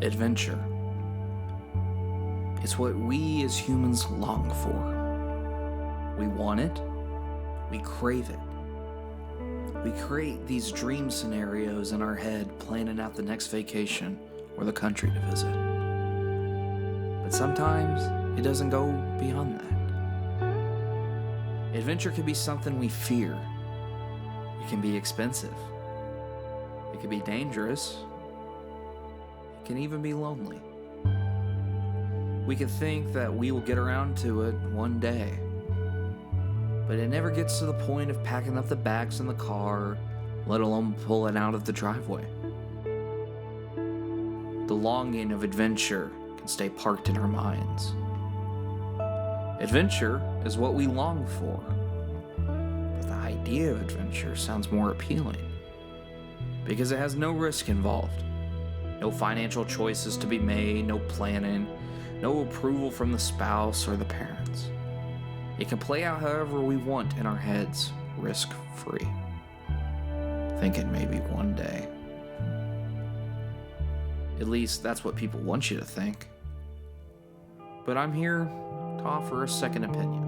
adventure. It's what we as humans long for. We want it. We crave it. We create these dream scenarios in our head, planning out the next vacation or the country to visit. But sometimes it doesn't go beyond that. Adventure can be something we fear. It can be expensive. It can be dangerous. It can even be lonely. We can think that we will get around to it one day, but it never gets to the point of packing up the bags in the car, let alone pulling out of the driveway. The longing of adventure can stay parked in our minds. Adventure is what we long for, but the idea of adventure sounds more appealing because it has no risk involved, no financial choices to be made, no planning, no approval from the spouse or the parents. It can play out however we want in our heads, risk-free. Thinking maybe one day. At least that's what people want you to think. But I'm here to offer a second opinion.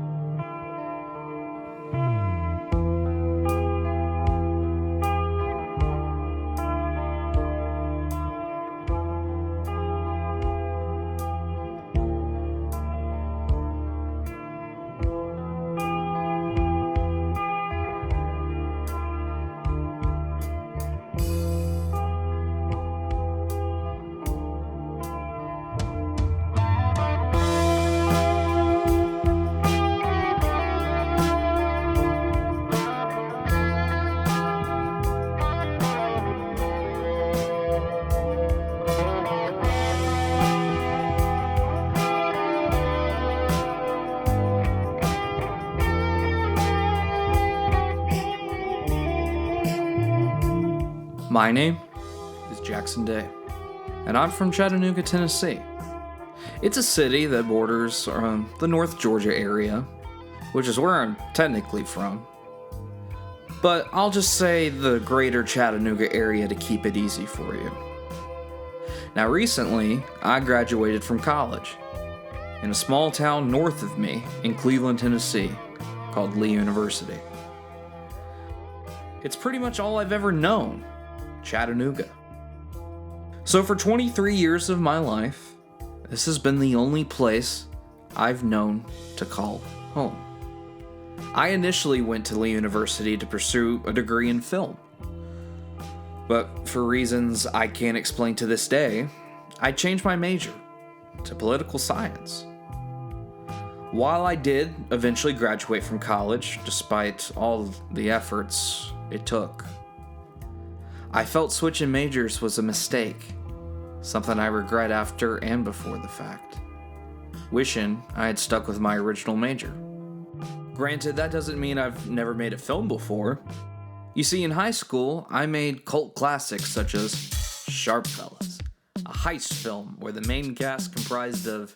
My name is Jaxen Day, and I'm from Chattanooga, Tennessee. It's a city that borders the North Georgia area, which is where I'm technically from. But I'll just say the greater Chattanooga area to keep it easy for you. Now recently, I graduated from college in a small town north of me in Cleveland, Tennessee, called Lee University. It's pretty much all I've ever known. Chattanooga. So for 23 years of my life, this has been the only place I've known to call home. I initially went to Lee University to pursue a degree in film. But for reasons I can't explain to this day, I changed my major to political science. While I did eventually graduate from college, despite all the efforts it took, I felt switching majors was a mistake, something I regret after and before the fact, wishing I had stuck with my original major. Granted, that doesn't mean I've never made a film before. You see, in high school, I made cult classics such as Sharp Fellas, a heist film where the main cast comprised of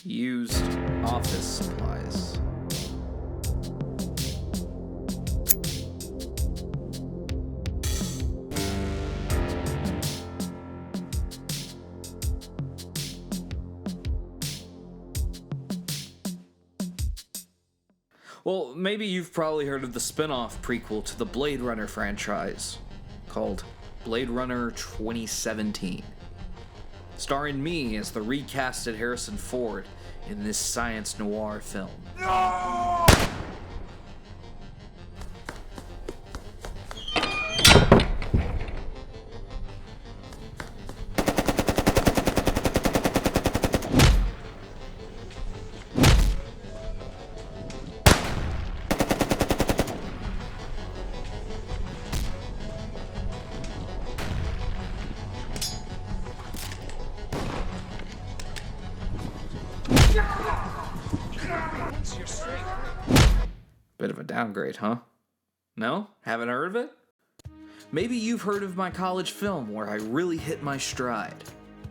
used office supplies. Well, maybe you've probably heard of the spin-off prequel to the Blade Runner franchise, called Blade Runner 2017, starring me as the recasted Harrison Ford in this science noir film. No! Bit of a downgrade, huh? No? Haven't heard of it? Maybe you've heard of my college film where I really hit my stride,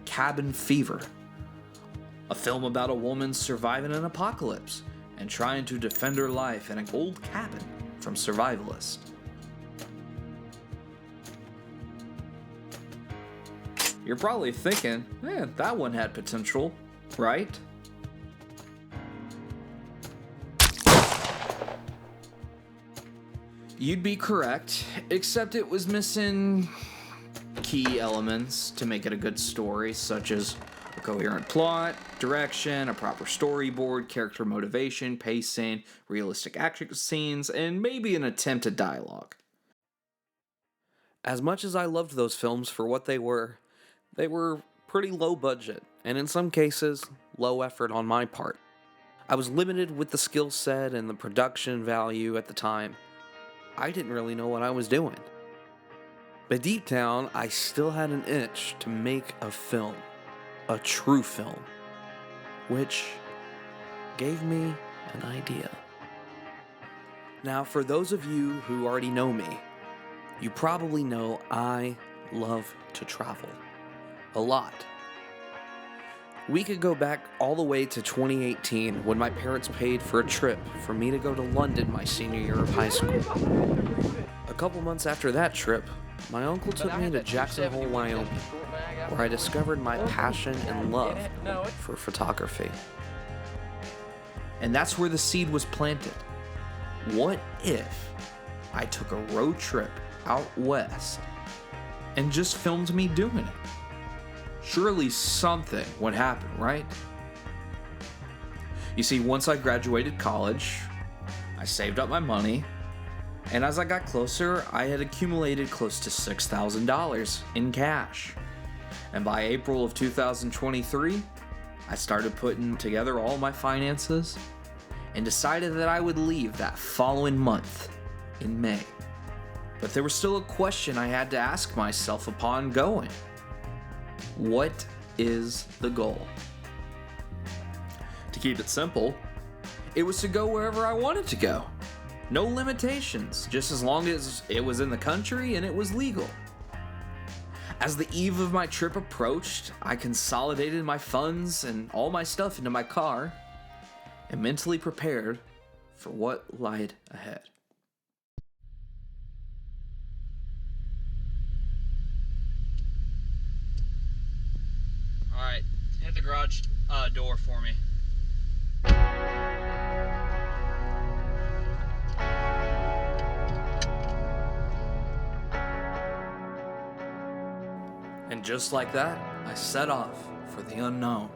Cabin Fever. A film about a woman surviving an apocalypse and trying to defend her life in an old cabin from survivalists. You're probably thinking, that one had potential, right? You'd be correct, except it was missing key elements to make it a good story, such as a coherent plot, direction, a proper storyboard, character motivation, pacing, realistic action scenes, and maybe an attempt at dialogue. As much as I loved those films for what they were pretty low budget, and in some cases, low effort on my part. I was limited with the skill set and the production value at the time. I didn't really know what I was doing. But deep down, I still had an itch to make a film, a true film, which gave me an idea. Now, for those of you who already know me, you probably know I love to travel. A lot. We could go back all the way to 2018 when my parents paid for a trip for me to go to London my senior year of high school. A couple months after that trip, my uncle took me to Jaxen, Wyoming, where I discovered my passion and love for photography. And that's where the seed was planted. What if I took a road trip out west and just filmed me doing it? Surely something would happen, right? You see, once I graduated college, I saved up my money, and as I got closer, I had accumulated close to $6,000 in cash. And by April of 2023, I started putting together all my finances and decided that I would leave that following month in May. But there was still a question I had to ask myself upon going. What is the goal? To keep it simple, it was to go wherever I wanted to go. No limitations, just as long as it was in the country and it was legal. As the eve of my trip approached, I consolidated my funds and all my stuff into my car and mentally prepared for what lied ahead. Alright, hit the garage door for me. And just like that, I set off for the unknown.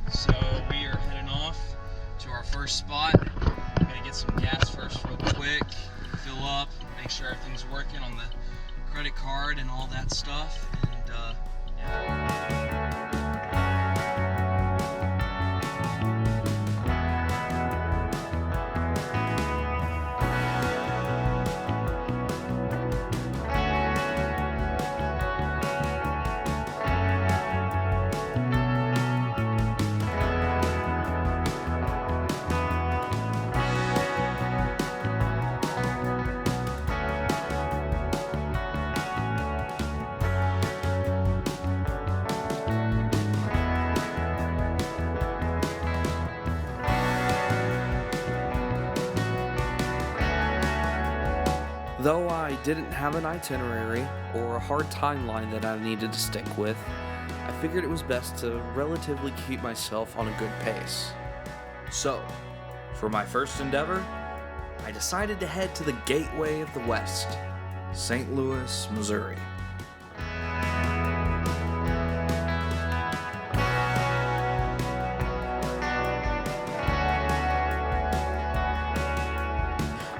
So we are heading off to our first spot. Gotta get some gas first real quick, fill up, make sure everything's working on the credit card and all that stuff. And yeah. Though I didn't have an itinerary or a hard timeline that I needed to stick with, I figured it was best to relatively keep myself on a good pace. So, for my first endeavor, I decided to head to the Gateway of the West, St. Louis, Missouri.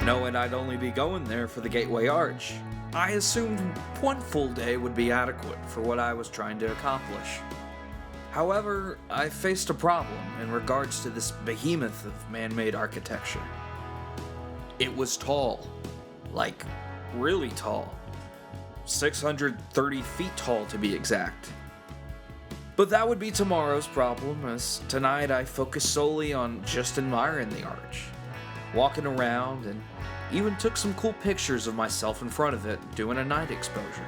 Knowing I'd only be going there for the Gateway Arch, I assumed one full day would be adequate for what I was trying to accomplish. However, I faced a problem in regards to this behemoth of man-made architecture. It was tall, like really tall, 630 feet tall to be exact. But that would be tomorrow's problem, as tonight I focused solely on just admiring the arch, walking around, and even took some cool pictures of myself in front of it doing a night exposure.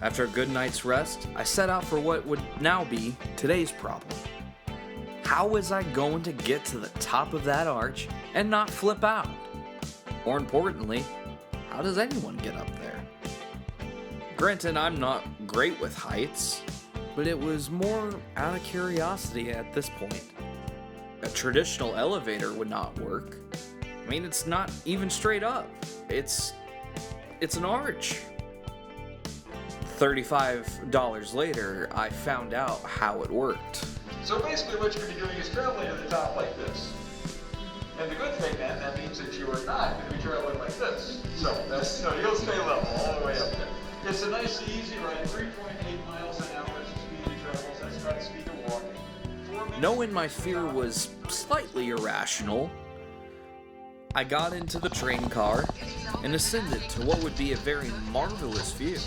After a good night's rest, I set out for what would now be today's problem. How was I going to get to the top of that arch and not flip out? More importantly, how does anyone get up there? Granted, I'm not great with heights, but it was more out of curiosity at this point. A traditional elevator would not work. I mean, it's not even straight up. It's an arch. $35 later, I found out how it worked. So basically what you're going to be doing is traveling to the top like this. And the good thing then, that means that you are not going to be traveling like this. So that's, you'll stay level all the way up there. It's a nice, easy ride, 3.8 miles an hour is the speed it travels. That's about the speed of walking. Knowing my fear was slightly irrational, I got into the train car and ascended to what would be a very marvelous view.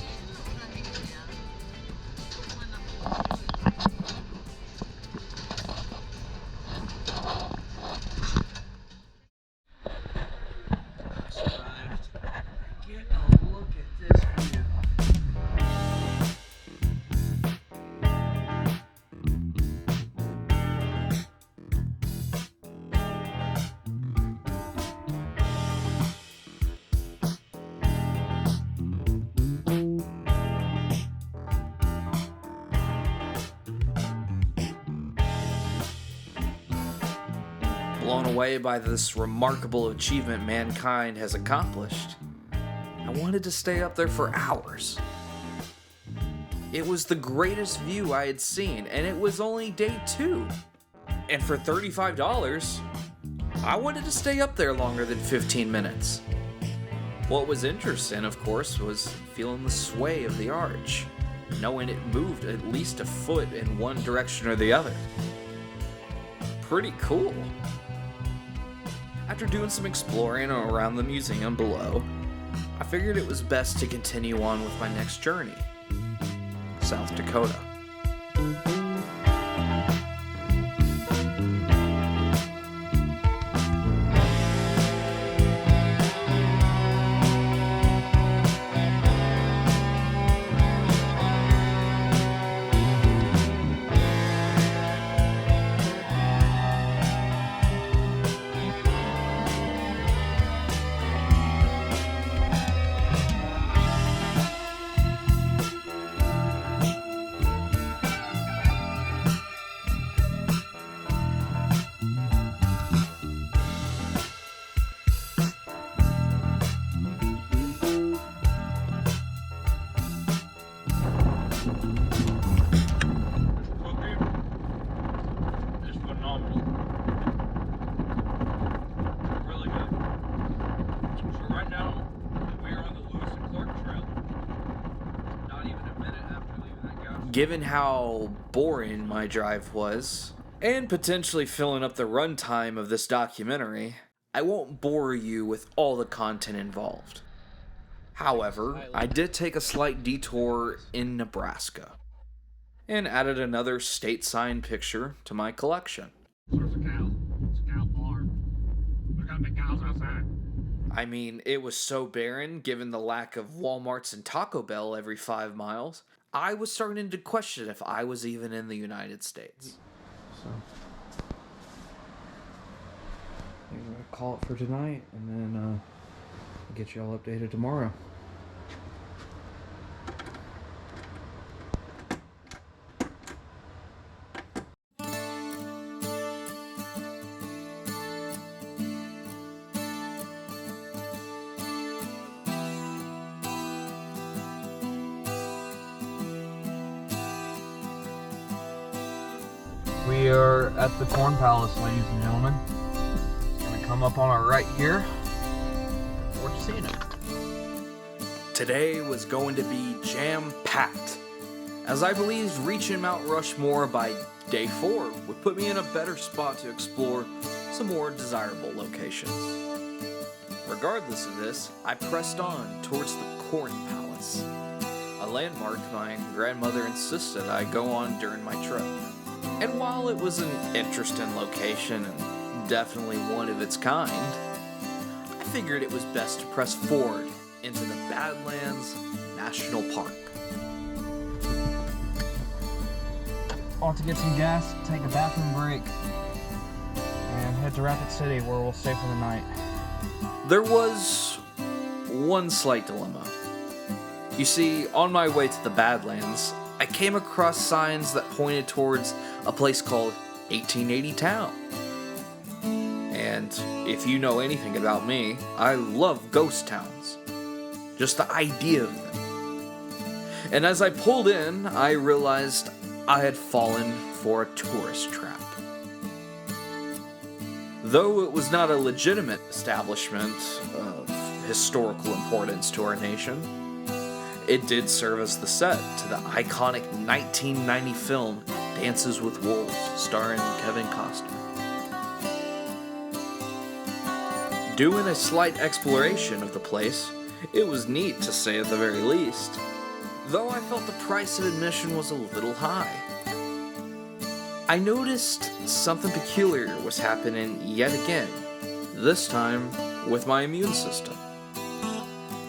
Blown away by this remarkable achievement mankind has accomplished, I wanted to stay up there for hours. It was the greatest view I had seen, and it was only day 2. And for $35, I wanted to stay up there longer than 15 minutes. What was interesting, of course, was feeling the sway of the arch, knowing it moved at least a foot in one direction or the other. Pretty cool. After doing some exploring around the museum below, I figured it was best to continue on with my next journey, South Dakota. Given how boring my drive was, and potentially filling up the runtime of this documentary, I won't bore you with all the content involved. However, I did take a slight detour in Nebraska, and added another state sign picture to my collection. There's a cow. It's a cow farm. There's gonna be cows outside. I mean, it was so barren given the lack of Walmarts and Taco Bell every 5 miles. I was starting to question if I was even in the United States. So, I think we're gonna call it for tonight, and then I'll get you all updated tomorrow. We are at the Corn Palace, ladies and gentlemen. It's gonna come up on our right here. We're seeing it. Today was going to be jam-packed, as I believed reaching Mount Rushmore by day 4 would put me in a better spot to explore some more desirable locations. Regardless of this, I pressed on towards the Corn Palace, a landmark my grandmother insisted I go on during my trip. And while it was an interesting location and definitely one of its kind, I figured it was best to press forward into the Badlands National Park. stop to get some gas, take a bathroom break, and head to Rapid City where we'll stay for the night. There was one slight dilemma. You see, on my way to the Badlands, I came across signs that pointed towards a place called 1880 Town. And if you know anything about me, I love ghost towns. Just the idea of them. And as I pulled in, I realized I had fallen for a tourist trap. Though it was not a legitimate establishment of historical importance to our nation, it did serve as the set to the iconic 1990 film Dances with Wolves, starring Kevin Costner. Doing a slight exploration of the place, it was neat to say at the very least, though I felt the price of admission was a little high. I noticed something peculiar was happening yet again, this time with my immune system,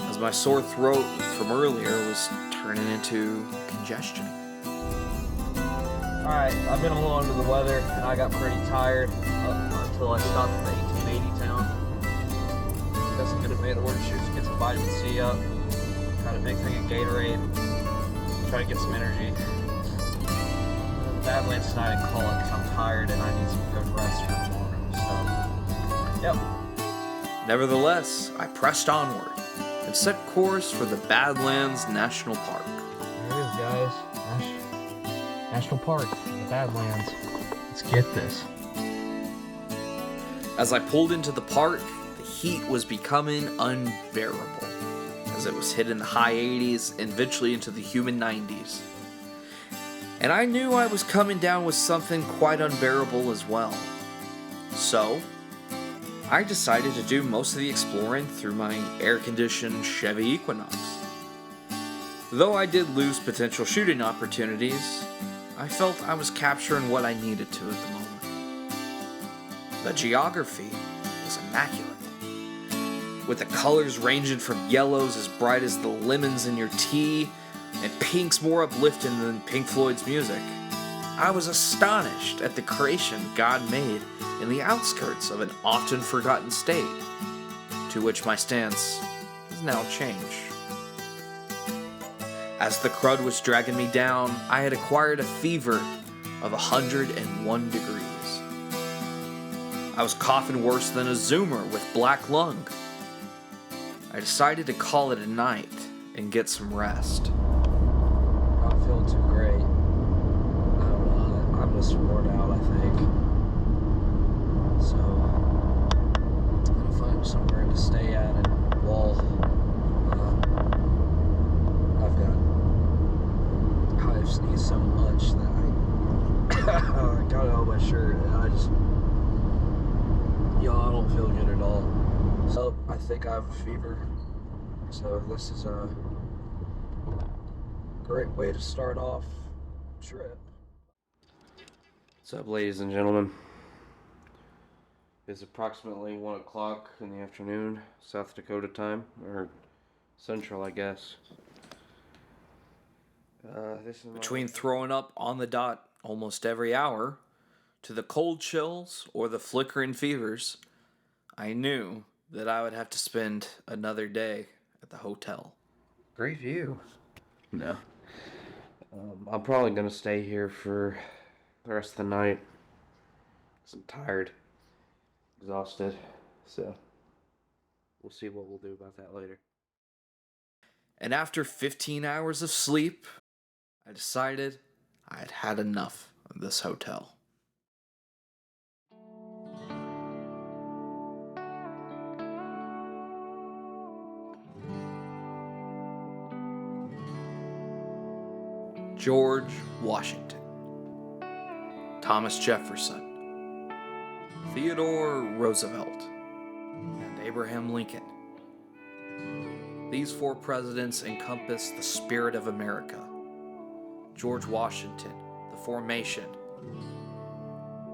as my sore throat from earlier was turning into congestion. Alright, I've been a little under the weather and I got pretty tired until I stopped at the 1880 Town. Got some good advanced orange juice, get some vitamin C up, got a big thing of Gatorade, try to get some energy. The Badlands tonight and call it because I'm tired and I need some good rest for tomorrow, so, yep. Nevertheless, I pressed onward and set course for the Badlands National Park. There it is, guys. National Park, the Badlands. Let's get this. As I pulled into the park, the heat was becoming unbearable, as it was hitting the high 80s and eventually into the humid 90s. And I knew I was coming down with something quite unbearable as well. So, I decided to do most of the exploring through my air-conditioned Chevy Equinox. Though I did lose potential shooting opportunities, I felt I was capturing what I needed to at the moment. The geography was immaculate, with the colors ranging from yellows as bright as the lemons in your tea, and pinks more uplifting than Pink Floyd's music. I was astonished at the creation God made in the outskirts of an often forgotten state, to which my stance has now changed. As the crud was dragging me down, I had acquired a fever of 101 degrees. I was coughing worse than a Zoomer with black lung. I decided to call it a night and get some rest. Not feeling too great. I don't know. I'm just worn out, I think. So, I'm gonna find somewhere to stay at and wall. I've sneezed so much that I got it on my shirt and I don't feel good at all. So I think I have a fever. So this is a great way to start off the trip. What's up, ladies and gentlemen? It's approximately 1 o'clock in the afternoon, South Dakota time, or Central, I guess. Between throwing up on the dot almost every hour, to the cold chills or the flickering fevers, I knew that I would have to spend another day at the hotel. Great view. No. I'm probably going to stay here for the rest of the night. 'Cause I'm tired, exhausted, so we'll see what we'll do about that later. And after 15 hours of sleep, I decided I had had enough of this hotel. George Washington, Thomas Jefferson, Theodore Roosevelt, and Abraham Lincoln. These 4 presidents encompass the spirit of America. George Washington, the formation.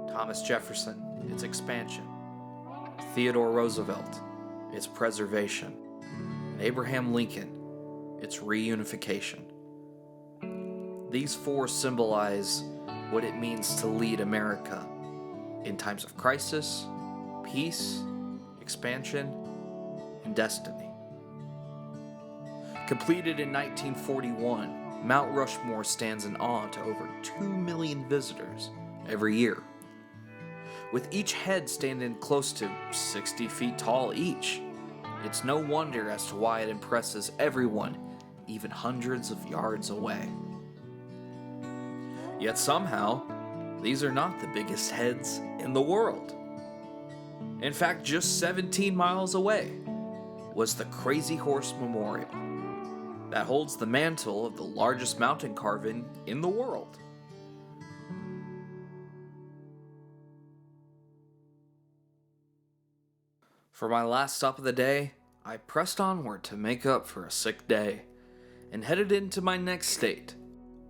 Thomas Jefferson, its expansion. Theodore Roosevelt, its preservation. And Abraham Lincoln, its reunification. These 4 symbolize what it means to lead America in times of crisis, peace, expansion, and destiny. Completed in 1941, Mount Rushmore stands in awe to over 2 million visitors every year, with each head standing close to 60 feet tall each. It's no wonder as to why it impresses everyone, even hundreds of yards away. Yet somehow, these are not the biggest heads in the world. In fact, just 17 miles away was the Crazy Horse Memorial that holds the mantle of the largest mountain carving in the world. For my last stop of the day, I pressed onward to make up for a sick day and headed into my next state,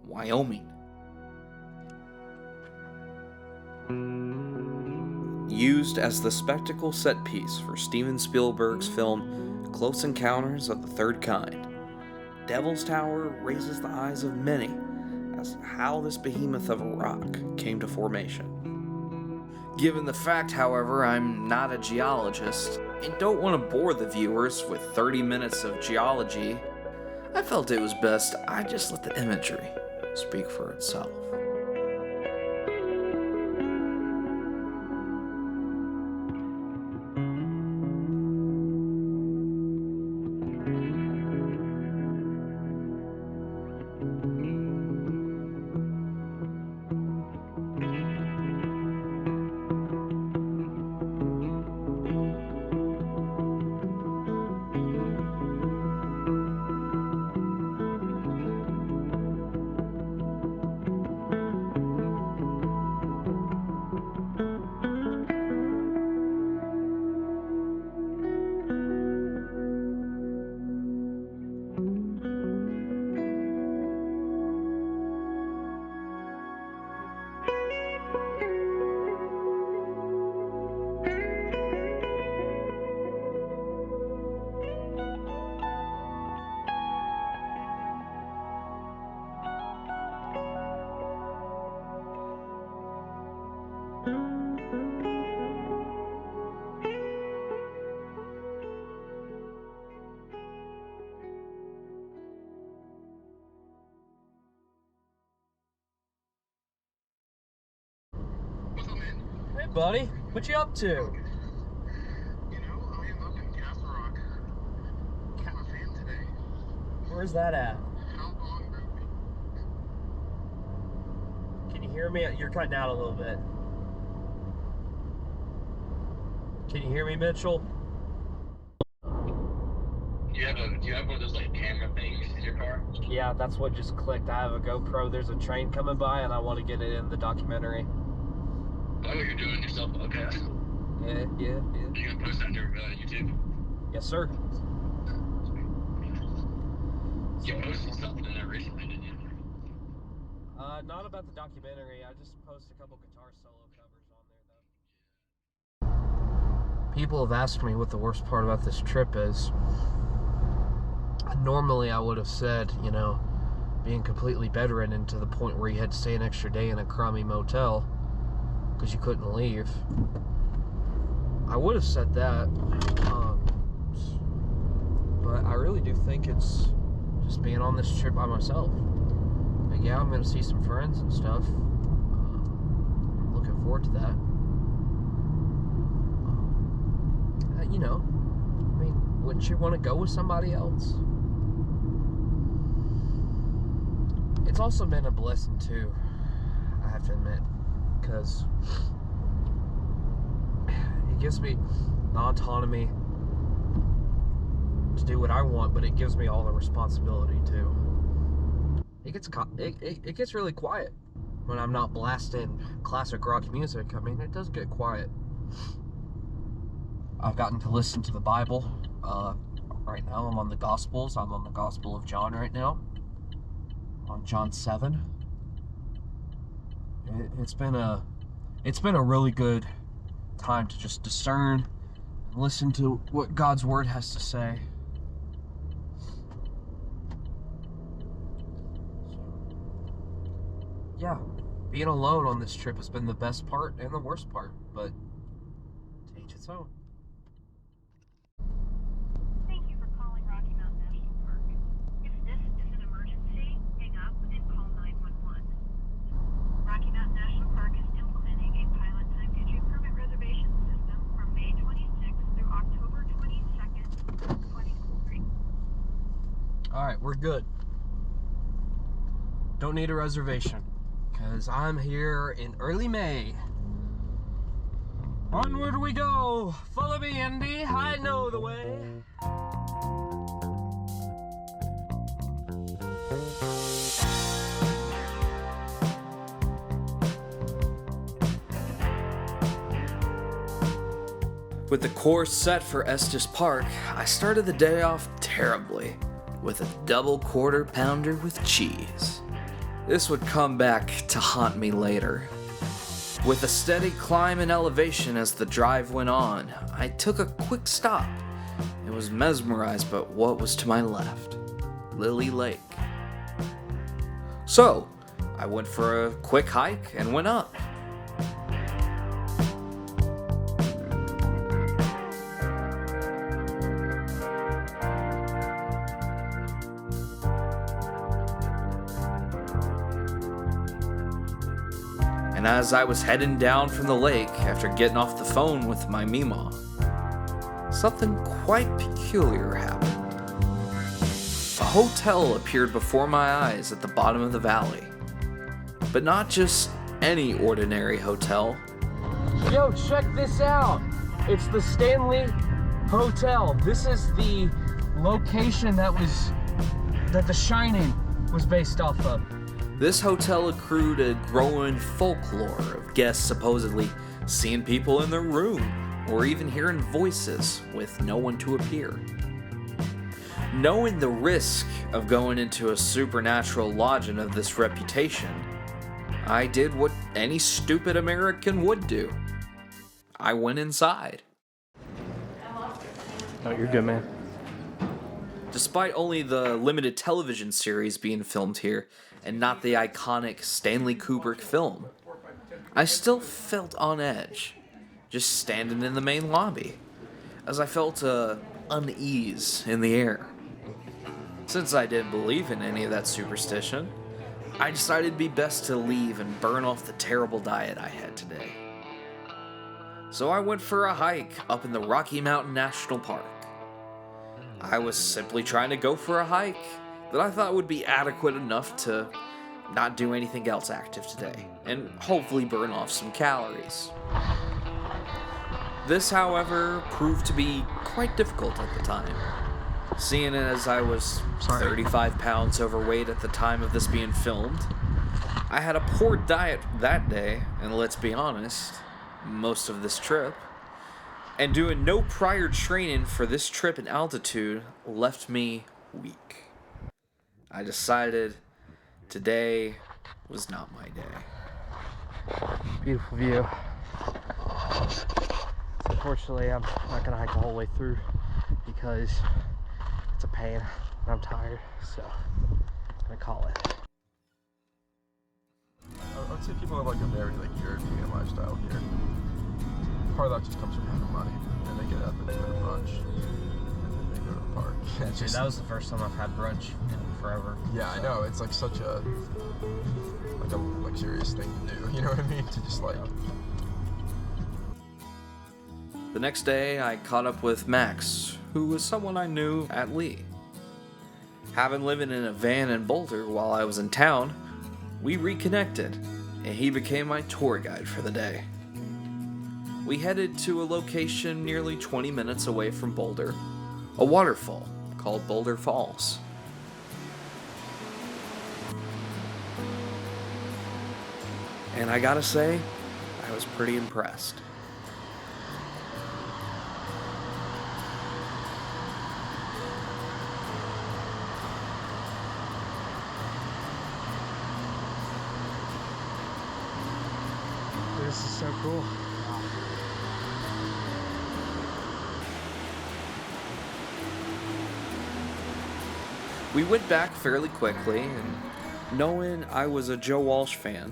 Wyoming. Used as the spectacle set piece for Steven Spielberg's film Close Encounters of the Third Kind, Devil's Tower raises the eyes of many as to how this behemoth of a rock came to formation. Given the fact, however, I'm not a geologist and don't want to bore the viewers with 30 minutes of geology, I felt it was best I just let the imagery speak for itself. Hey, buddy, what you up to? You know, I am up in Castle Rock. I'm a fan today. Where's that at? How long Can you hear me? You're cutting out a little bit. Can you hear me, Mitchell? Do you have one of those like camera things in your car? Yeah, that's what just clicked. I have a GoPro. There's a train coming by, and I want to get it in the documentary. Oh, you're doing yourself? Okay. Yeah. Are you gonna post that on your YouTube? Yes, sir. You posted something in there recently, didn't you? Not about the documentary. I just posted a couple guitar solo covers on there, though. People have asked me what the worst part about this trip is. Normally, I would have said, you know, being completely bedridden to the point where you had to stay an extra day in a crummy motel because you couldn't leave. I would have said that, but I really do think it's just being on this trip by myself. But yeah, I'm going to see some friends and stuff. I'm looking forward to that. You know, I mean, wouldn't you want to go with somebody else? It's also been a blessing too, I have to admit, because it gives me the autonomy to do what I want, but it gives me all the responsibility too. It gets really quiet when I'm not blasting classic rock music. I mean, it does get quiet. I've gotten to listen to the Bible. Right now I'm on the Gospels. I'm on the Gospel of John right now. On John 7. It's been a really good time to just discern and listen to what God's Word has to say. So, yeah, being alone on this trip has been the best part and the worst part, but to each its own. Thank you for calling Rocky Mountain National Park. If this is an emergency, hang up and call 911. Rocky Mountain National Park is implementing a pilot time entry permit reservation system from May 26th through October 22nd, 2023. Alright, we're good. Don't need a reservation, because I'm here in early May. Onward we go! Follow me, Andy, I know the way. With the course set for Estes Park, I started the day off terribly, with a double quarter pounder with cheese. This would come back to haunt me later. With a steady climb in elevation as the drive went on, I took a quick stop and was mesmerized by what was to my left, Lily Lake. So, I went for a quick hike and went up. And as I was heading down from the lake after getting off the phone with my Meemaw, something quite peculiar happened. A hotel appeared before my eyes at the bottom of the valley. But not just any ordinary hotel. Yo, check this out! It's the Stanley Hotel. This is the location that The Shining was based off of. This hotel accrued a growing folklore of guests supposedly seeing people in their room, or even hearing voices with no one to appear. Knowing the risk of going into a supernatural lodging of this reputation, I did what any stupid American would do. I went inside. Oh, you're good, man. Despite only the limited television series being filmed here, and not the iconic Stanley Kubrick film, I still felt on edge, just standing in the main lobby, as I felt unease in the air. Since I didn't believe in any of that superstition, I decided it'd be best to leave and burn off the terrible diet I had today. So I went for a hike up in the Rocky Mountain National Park. I was simply trying to go for a hike that I thought would be adequate enough to not do anything else active today, and hopefully burn off some calories. This, however, proved to be quite difficult at the time, seeing as I was 35 pounds overweight at the time of this being filmed. I had a poor diet that day, and let's be honest, most of this trip, and doing no prior training for this trip in altitude left me weak. I decided today was not my day. Beautiful view. Unfortunately, I'm not gonna hike the whole way through because it's a pain and I'm tired, so I'm gonna call it. I would say people have like a very European lifestyle here. Part of that just comes from having money, and they get up and they go to brunch, and then they go to the park. Dude, that was the first time I've had brunch in forever. Yeah, I know. It's like such a luxurious thing to do. You know what I mean? To just like. The next day, I caught up with Max, who was someone I knew at Lee. Having lived in a van in Boulder while I was in town, we reconnected, and he became my tour guide for the day. We headed to a location nearly 20 minutes away from Boulder, a waterfall called Boulder Falls. And I gotta say, I was pretty impressed. This is so cool. We went back fairly quickly, and knowing I was a Joe Walsh fan,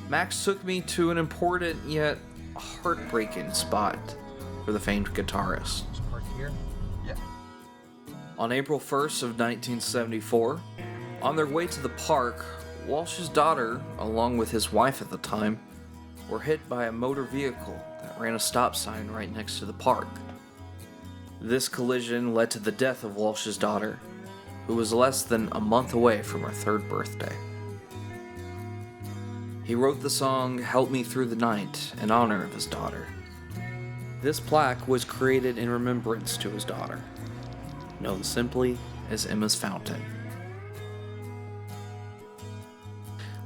Max took me to an important yet heartbreaking spot for the famed guitarist. Just park here. Yeah. On April 1st of 1974, on their way to the park, Walsh's daughter, along with his wife at the time, were hit by a motor vehicle that ran a stop sign right next to the park. This collision led to the death of Walsh's daughter, who was less than a month away from her 3rd birthday. He wrote the song "Help Me Through the Night" in honor of his daughter. This plaque was created in remembrance to his daughter, known simply as Emma's Fountain.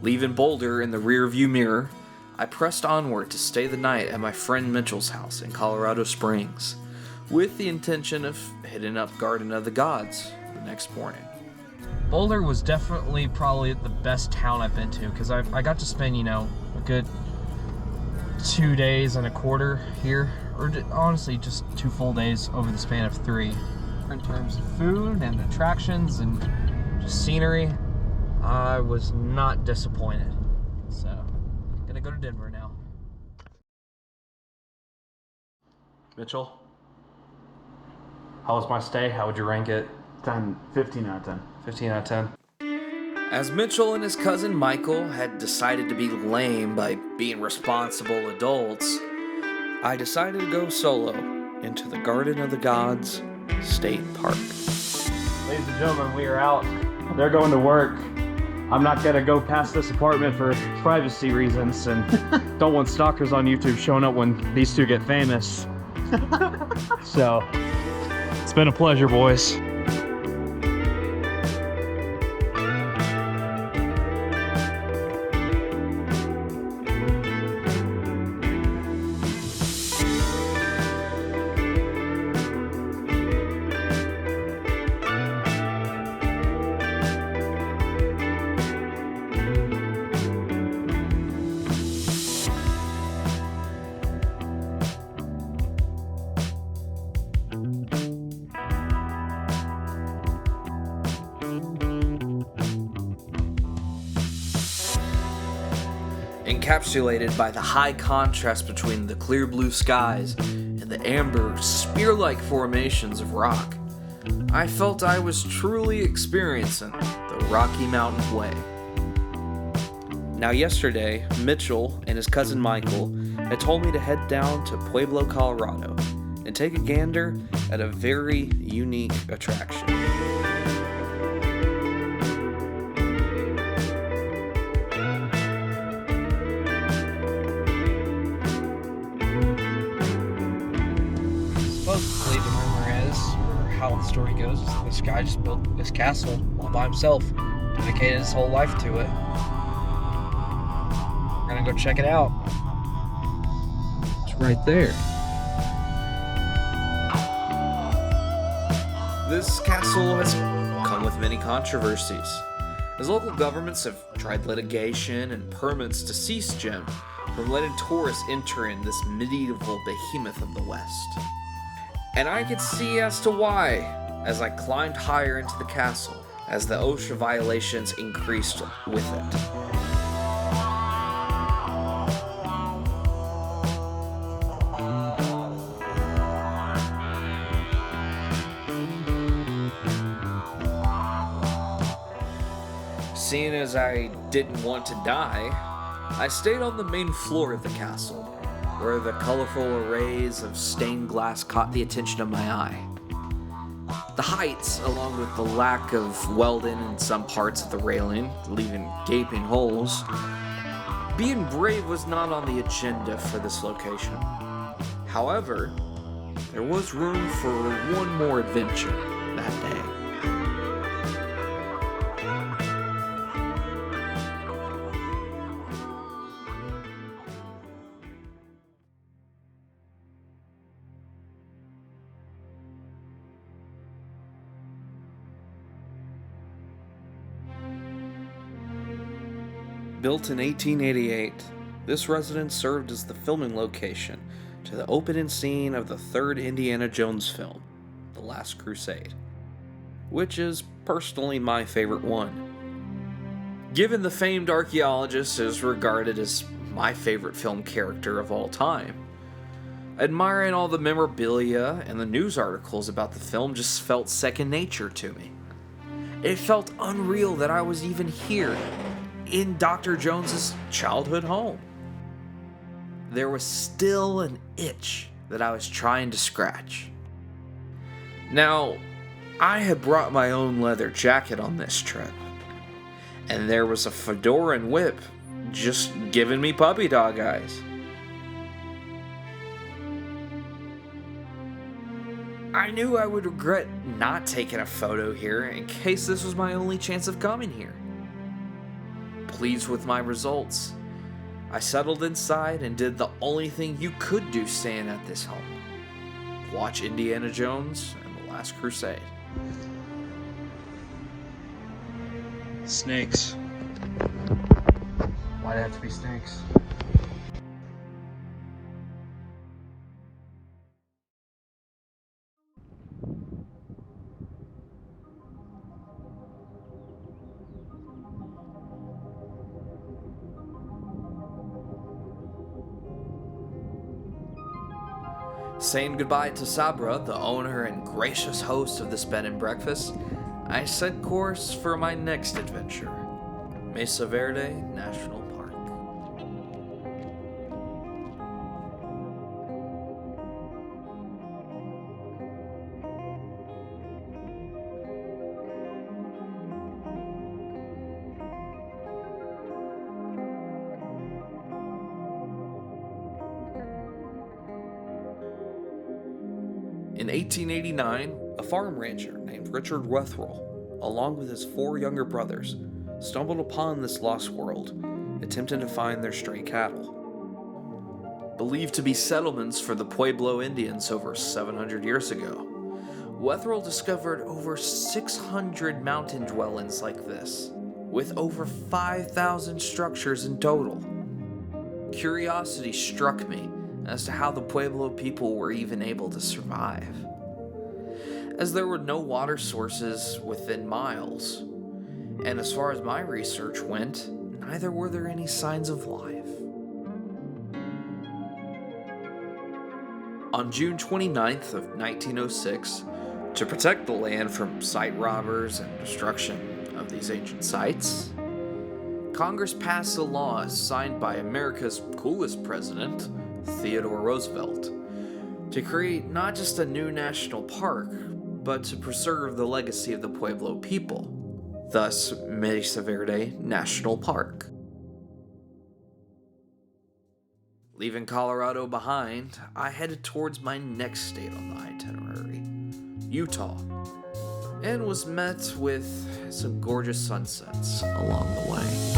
Leaving Boulder in the rearview mirror, I pressed onward to stay the night at my friend Mitchell's house in Colorado Springs, with the intention of hitting up Garden of the Gods the next morning. Boulder was definitely probably the best town I've been to, because I got to spend, a good 2 days and a quarter here, or honestly just 2 full days over the span of 3. In terms of food and attractions and just scenery, I was not disappointed. So, gonna go to Denver now. Mitchell, how was my stay? How would you rank it? 15 out of 10. 15 out of 10. As Mitchell and his cousin Michael had decided to be lame by being responsible adults, I decided to go solo into the Garden of the Gods State Park. Ladies and gentlemen, we are out. They're going to work. I'm not going to go past this apartment for privacy reasons and don't want stalkers on YouTube showing up when these two get famous. So, it's been a pleasure, boys. Encapsulated by the high contrast between the clear blue skies and the amber, spear-like formations of rock, I felt I was truly experiencing the Rocky Mountain Way. Now yesterday, Mitchell and his cousin Michael had told me to head down to Pueblo, Colorado, and take a gander at a very unique attraction. Supposedly, the rumor is, or how the story goes, this guy just built this castle all by himself, dedicated his whole life to it. We're gonna go check it out. It's right there. This castle has come with many controversies, as local governments have tried litigation and permits to cease Jim from letting tourists enter in this medieval behemoth of the West. And I could see as to why, as I climbed higher into the castle, as the OSHA violations increased with it. Seeing as I didn't want to die, I stayed on the main floor of the castle, where the colorful arrays of stained glass caught the attention of my eye. The heights, along with the lack of welding in some parts of the railing, leaving gaping holes, being brave was not on the agenda for this location. However, there was room for one more adventure that day. Built in 1888, this residence served as the filming location to the opening scene of the third Indiana Jones film, The Last Crusade, which is personally my favorite one. Given the famed archaeologist is regarded as my favorite film character of all time, admiring all the memorabilia and the news articles about the film just felt second nature to me. It felt unreal that I was even here, in Dr. Jones's childhood home. There was still an itch that I was trying to scratch. Now, I had brought my own leather jacket on this trip, and there was a fedora and whip just giving me puppy dog eyes. I knew I would regret not taking a photo here in case this was my only chance of coming here. Pleased with my results, I settled inside and did the only thing you could do staying at this home: watch Indiana Jones and the Last Crusade. Snakes. Why'd it have to be snakes? Saying goodbye to Sabra, the owner and gracious host of this bed and breakfast, I set course for my next adventure, Mesa Verde National Park. In 1889, a farm rancher named Richard Wetherill, along with his 4 younger brothers, stumbled upon this lost world, attempting to find their stray cattle. Believed to be settlements for the Pueblo Indians over 700 years ago, Wetherill discovered over 600 mountain dwellings like this, with over 5,000 structures in total. Curiosity struck me as to how the Pueblo people were even able to survive, as there were no water sources within miles, and as far as my research went, neither were there any signs of life. On June 29th of 1906, to protect the land from site robbers and destruction of these ancient sites, Congress passed a law signed by America's coolest president, Theodore Roosevelt, to create not just a new national park, but to preserve the legacy of the Pueblo people, thus Mesa Verde National Park. Leaving Colorado behind, I headed towards my next state on the itinerary, Utah, and was met with some gorgeous sunsets along the way.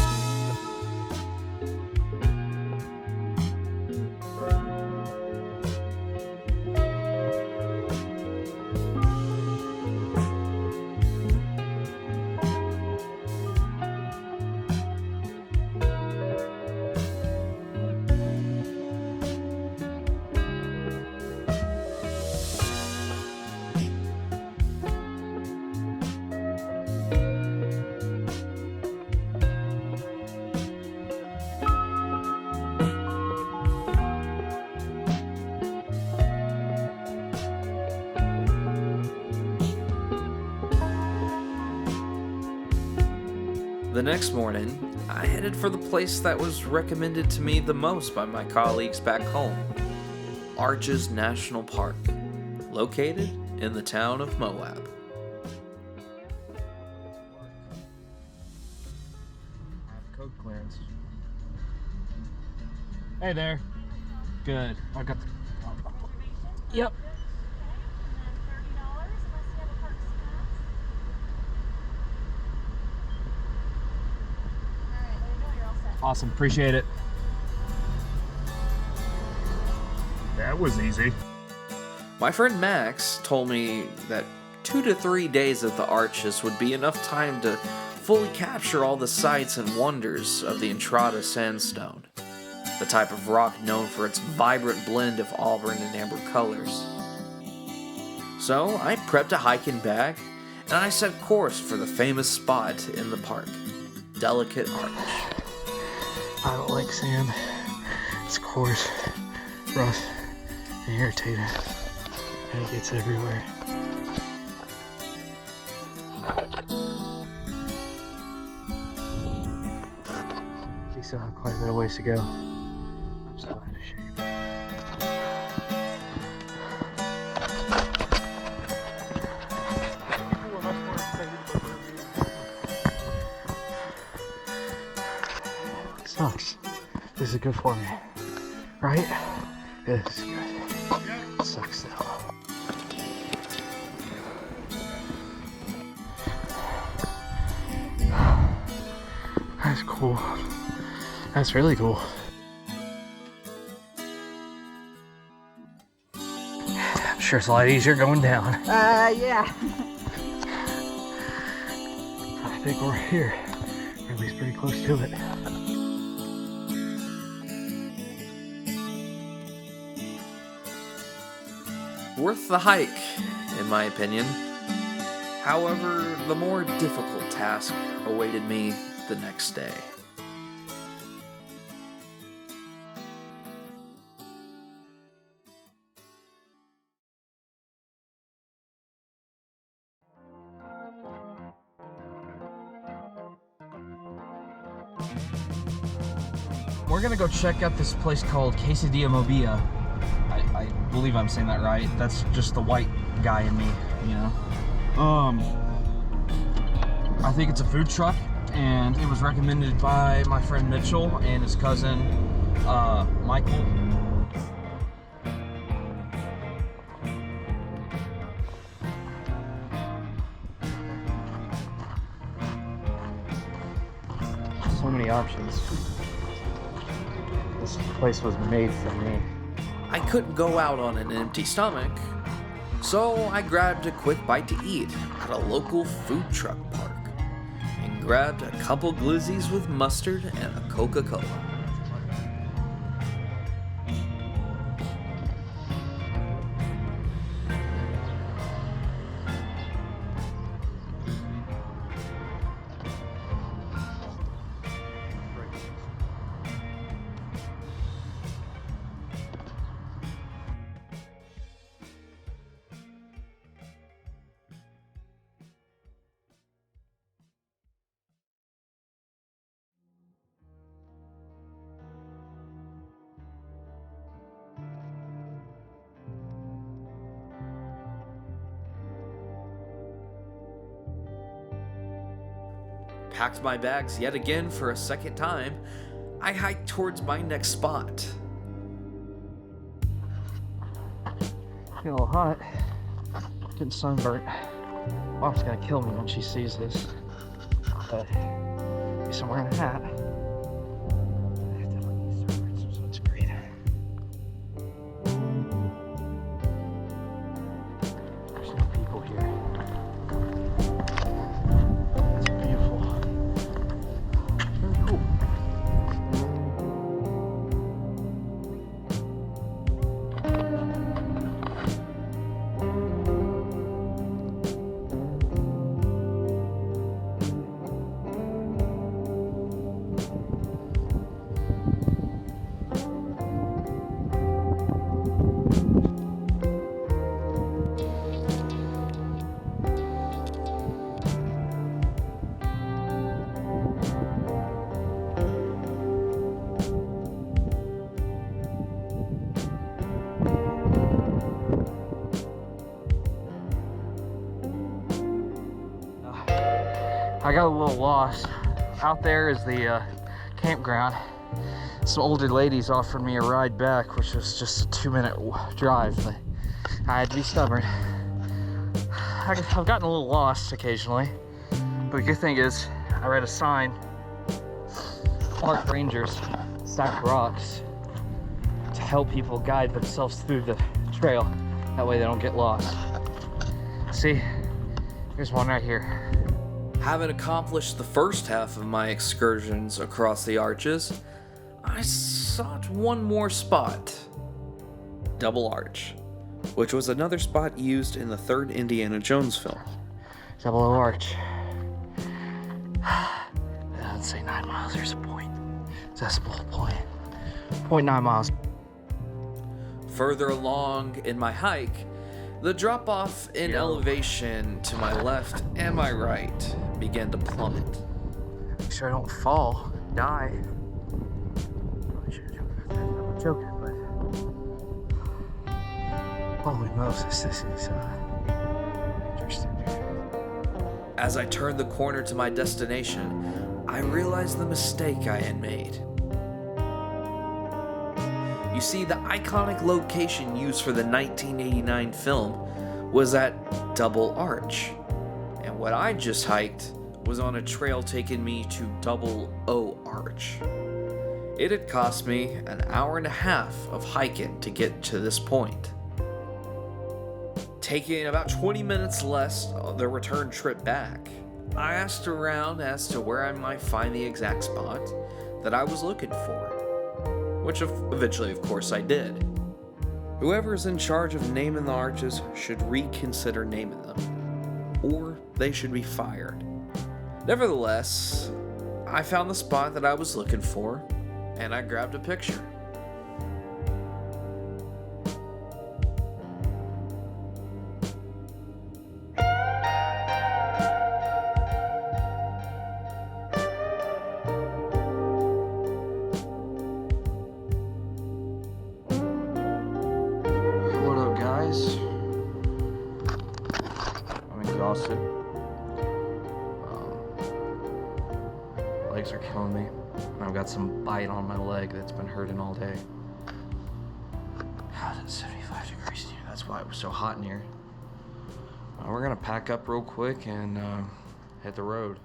The next morning, I headed for the place that was recommended to me the most by my colleagues back home, Arches National Park, located in the town of Moab. I have code clearance. Hey there. Good. I got the. Yep. Awesome. Appreciate it. That was easy. My friend Max told me that 2 to 3 days at the Arches would be enough time to fully capture all the sights and wonders of the Entrada sandstone, the type of rock known for its vibrant blend of auburn and amber colors. So I prepped a hiking bag, and I set course for the famous spot in the park, delicate arch. I don't like sand. It's coarse, rough, and irritating. And it gets everywhere. We still have quite a bit of ways to go. I'm still out of shape. Sucks. This is good for me, right? It is good. Sucks though. That's cool. That's really cool. I'm sure it's a lot easier going down. Yeah. I think we're here, or at least pretty close to it. Worth the hike, in my opinion. However, the more difficult task awaited me the next day. We're gonna go check out this place called Quesadilla Mobilla. I believe I'm saying that right. That's just the white guy in me, you know. I think it's a food truck, and it was recommended by my friend Mitchell and his cousin Michael. So many options. This place was made for me. I couldn't go out on an empty stomach, so I grabbed a quick bite to eat at a local food truck park and grabbed a couple glizzies with mustard and a Coca-Cola. Packed my bags yet again for a second time, I hiked towards my next spot. Getting a little hot. Getting sunburnt. Mom's gonna kill me when she sees this. But at least I'm wearing a hat. I definitely need sunburn, so it's great. There's no people here. It's beautiful. Very cool. I got a little lost. Out there is the campground. Some older ladies offered me a ride back, which was just a 2-minute drive, but I had to be stubborn. I've gotten a little lost occasionally, but the good thing is I read a sign, park rangers stack rocks to help people guide themselves through the trail. That way they don't get lost. See, here's one right here. Having accomplished the first half of my excursions across the arches, I sought one more spot. Double Arch, which was another spot used in the third Indiana Jones film. Double Arch. doesn't say 9 miles. There's a point. Decimal point. 0.9 miles. Further along in my hike, the drop-off in elevation to my left and my right began to plummet. Make sure I don't fall, die. Probably should have joked about that. I'm joking, but holy Moses, this is interesting. As I turned the corner to my destination, I realized the mistake I had made. You see, the iconic location used for the 1989 film was at Double Arch, and what I just hiked was on a trail taking me to Double O Arch. It had cost me an hour and a half of hiking to get to this point, taking about 20 minutes less on the return trip back. I asked around as to where I might find the exact spot that I was looking for, which eventually, of course, I did. Whoever's in charge of naming the arches should reconsider naming them, or they should be fired. Nevertheless, I found the spot that I was looking for, and I grabbed a picture. What up, guys? I'm exhausted. Legs are killing me. And I've got some bite on my leg that's been hurting all day. God, it's 75 degrees here. That's why it was so hot in here. We're gonna pack up real quick and hit the road.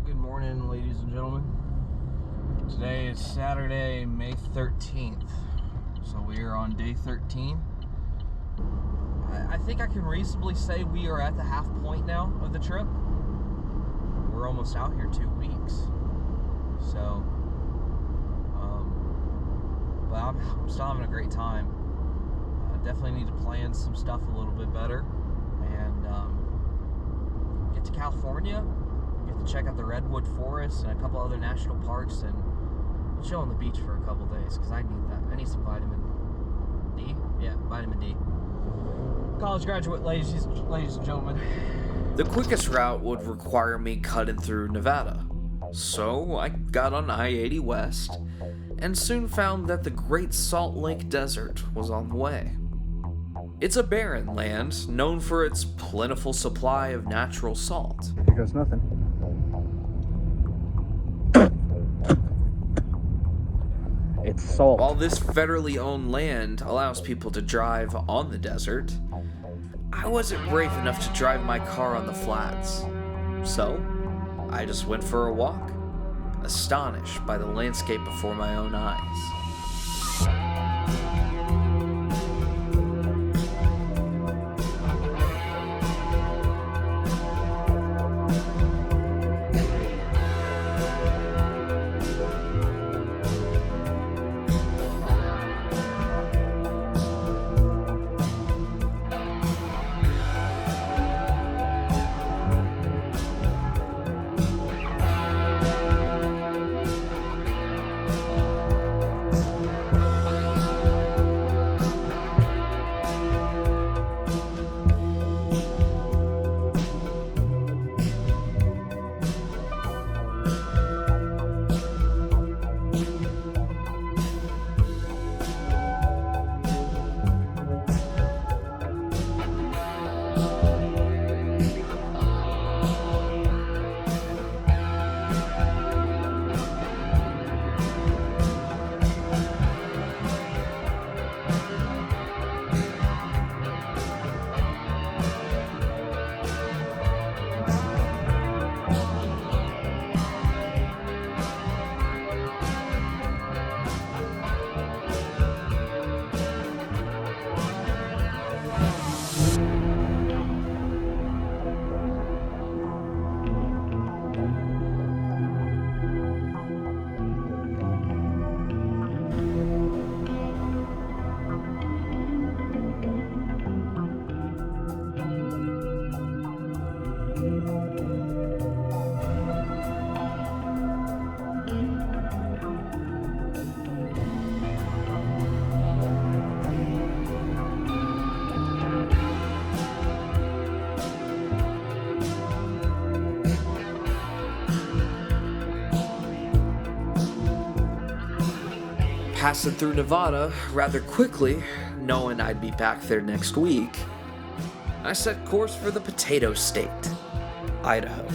Good morning, ladies and gentlemen. Today is Saturday, May 13th. So we are on day 13. I think I can reasonably say we are at the half point now of the trip. We're almost out here 2 weeks. So, but I'm still having a great time. I definitely need to plan some stuff a little bit better. And get to California, get to check out the Redwood Forest and a couple other national parks, and chill on the beach for a couple days, because I need that. I need some vitamin D. Yeah, vitamin D. College graduate, ladies and gentlemen. The quickest route would require me cutting through Nevada, so I got on I-80 West and soon found that the Great Salt Lake Desert was on the way. It's a barren land known for its plentiful supply of natural salt. Here goes nothing. It's salt. While this federally owned land allows people to drive on the desert, I wasn't brave enough to drive my car on the flats. So, I just went for a walk, astonished by the landscape before my own eyes. passing through Nevada rather quickly, knowing I'd be back there next week, I set course for the Potato State, Idaho.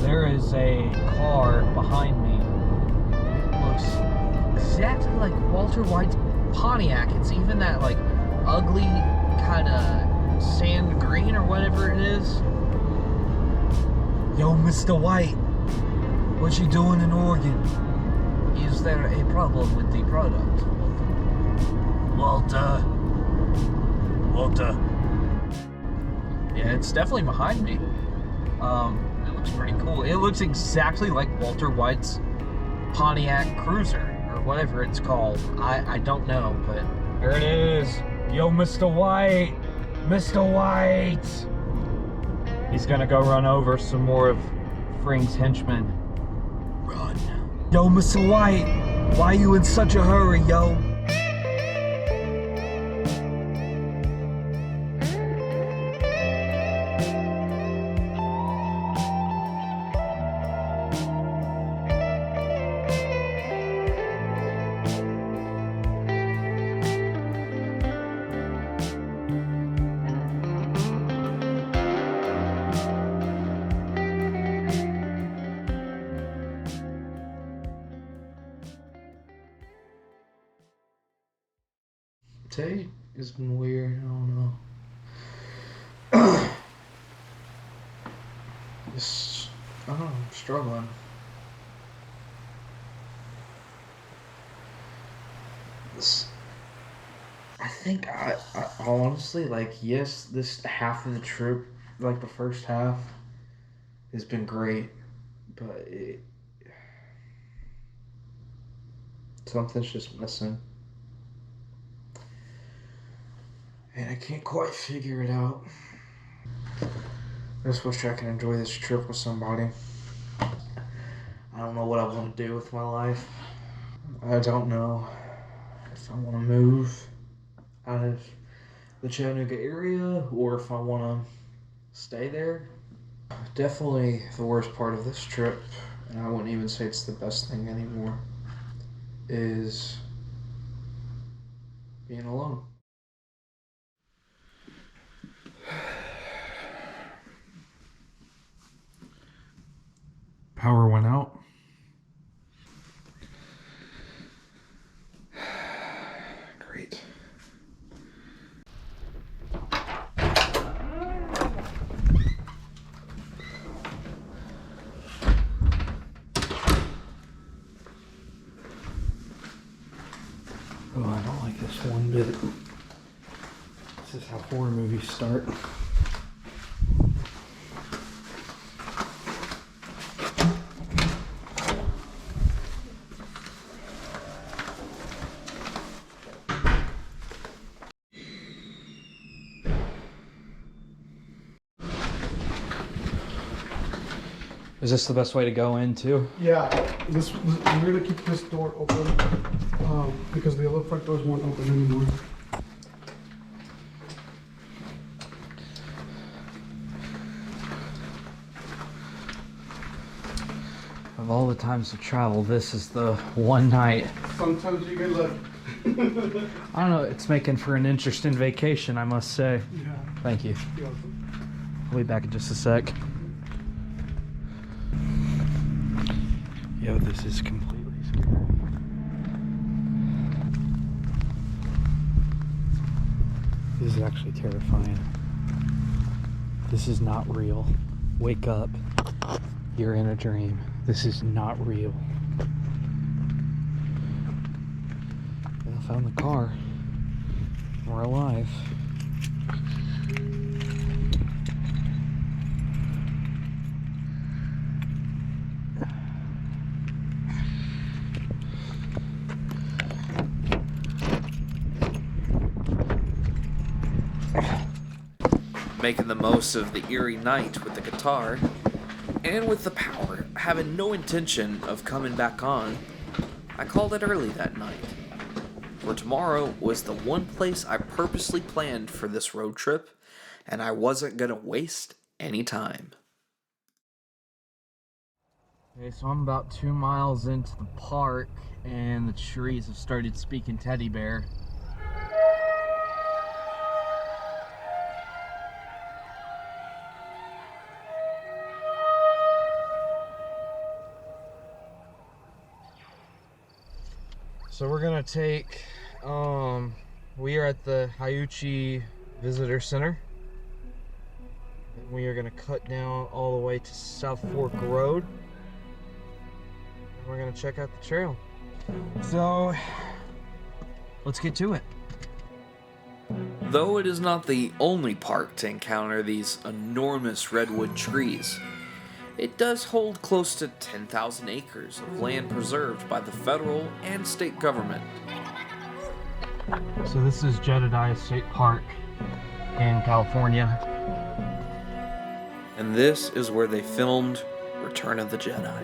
There is a car behind me. It looks exactly like Walter White's Pontiac. It's even that like ugly kind of sand green or whatever it is. Yo, Mr. White, what you doing in Oregon? Is there a problem with the product? Walter. Yeah, it's definitely behind me. It looks pretty cool. It looks exactly like Walter White's Pontiac Cruiser, or whatever it's called. I don't know, but there it is. Yo, Mr. White! Mr. White! He's gonna go run over some more of Fring's henchmen. Run. Yo, Mr. White! Why are you in such a hurry, yo? Today has been weird. I don't know. I don't know, I'm struggling. I think I honestly, like, yes, this half of the trip, like the first half, has been great, but something's just missing. And I can't quite figure it out. I just wish I could enjoy this trip with somebody. I don't know what I want to do with my life. I don't know if I want to move out of the Chattanooga area or if I want to stay there. Definitely the worst part of this trip, and I wouldn't even say it's the best thing anymore, is being alone. Power went out. Great. Oh, I don't like this one bit. This is how horror movies start. Is this the best way to go in too? Yeah, we're gonna keep this door open because the other front doors won't open anymore. Of all the times to travel, this is the one night. Sometimes you get lucky. I don't know, it's making for an interesting vacation, I must say. Yeah. Thank you. You're welcome. I'll be back in just a sec. Yo, this is completely scary. This is actually terrifying. This is not real. Wake up. You're in a dream. This is not real. I found the car. We're alive. Making the most of the eerie night with the guitar, and with the power having no intention of coming back on, I called it early that night. For tomorrow was the one place I purposely planned for this road trip, and I wasn't gonna waste any time. Okay, so I'm about 2 miles into the park, and the trees have started speaking teddy bear. So we're gonna take, we are at the Hyuchi Visitor Center. And we are gonna cut down all the way to South Fork Road. And we're gonna check out the trail. So, let's get to it. Though it is not the only park to encounter these enormous redwood trees, it does hold close to 10,000 acres of land preserved by the federal and state government. So this is Jedediah State Park in California. And this is where they filmed Return of the Jedi.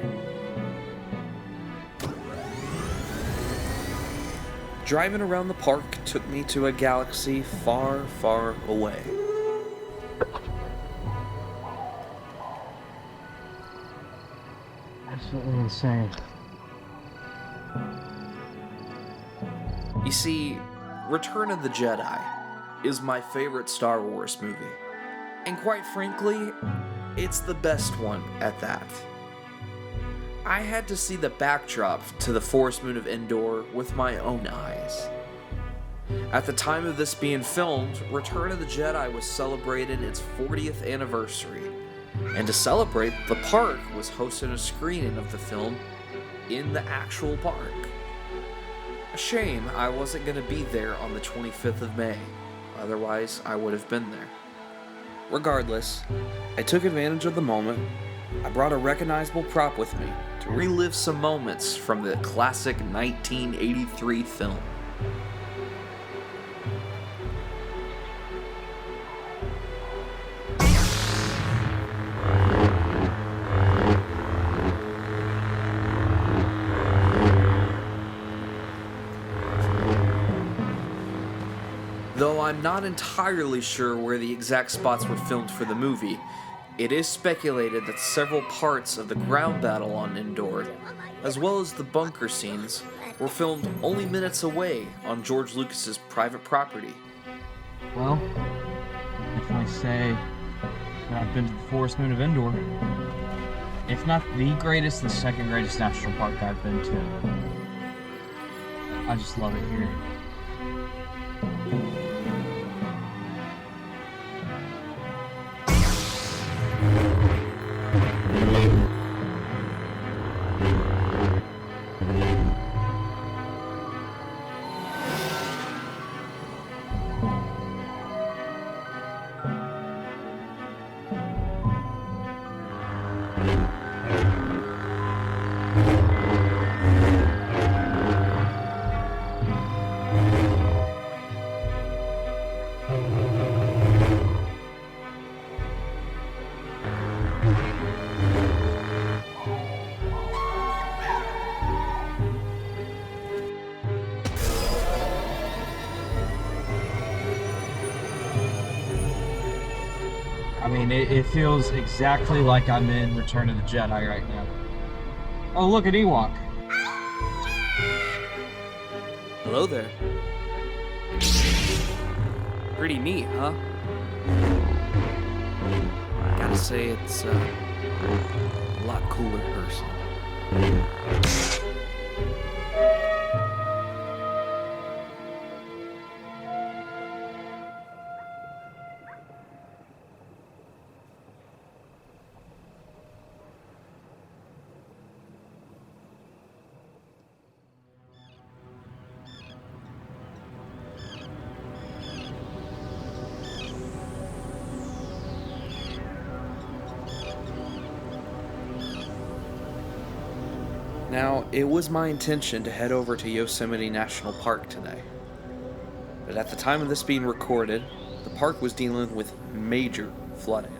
Driving around the park took me to a galaxy far, far away. Absolutely insane. You see, Return of the Jedi is my favorite Star Wars movie. And quite frankly, it's the best one at that. I had to see the backdrop to the forest moon of Endor with my own eyes. At the time of this being filmed, Return of the Jedi was celebrating its 40th anniversary. And to celebrate, the park was hosting a screening of the film in the actual park. A shame I wasn't going to be there on the 25th of May, otherwise I would have been there. Regardless, I took advantage of the moment. I brought a recognizable prop with me to relive some moments from the classic 1983 film. Though I'm not entirely sure where the exact spots were filmed for the movie, it is speculated that several parts of the ground battle on Endor, as well as the bunker scenes, were filmed only minutes away on George Lucas's private property. Well, I definitely say that I've been to the forest moon of Endor. If not the greatest, the second greatest national park I've been to. I just love it here. mean, it feels exactly like I'm in Return of the Jedi right now. Oh, look at Ewok. Hello there. Pretty neat, huh? I gotta say, it's a lot cooler in person. Now, it was my intention to head over to Yosemite National Park today. But at the time of this being recorded, the park was dealing with major flooding.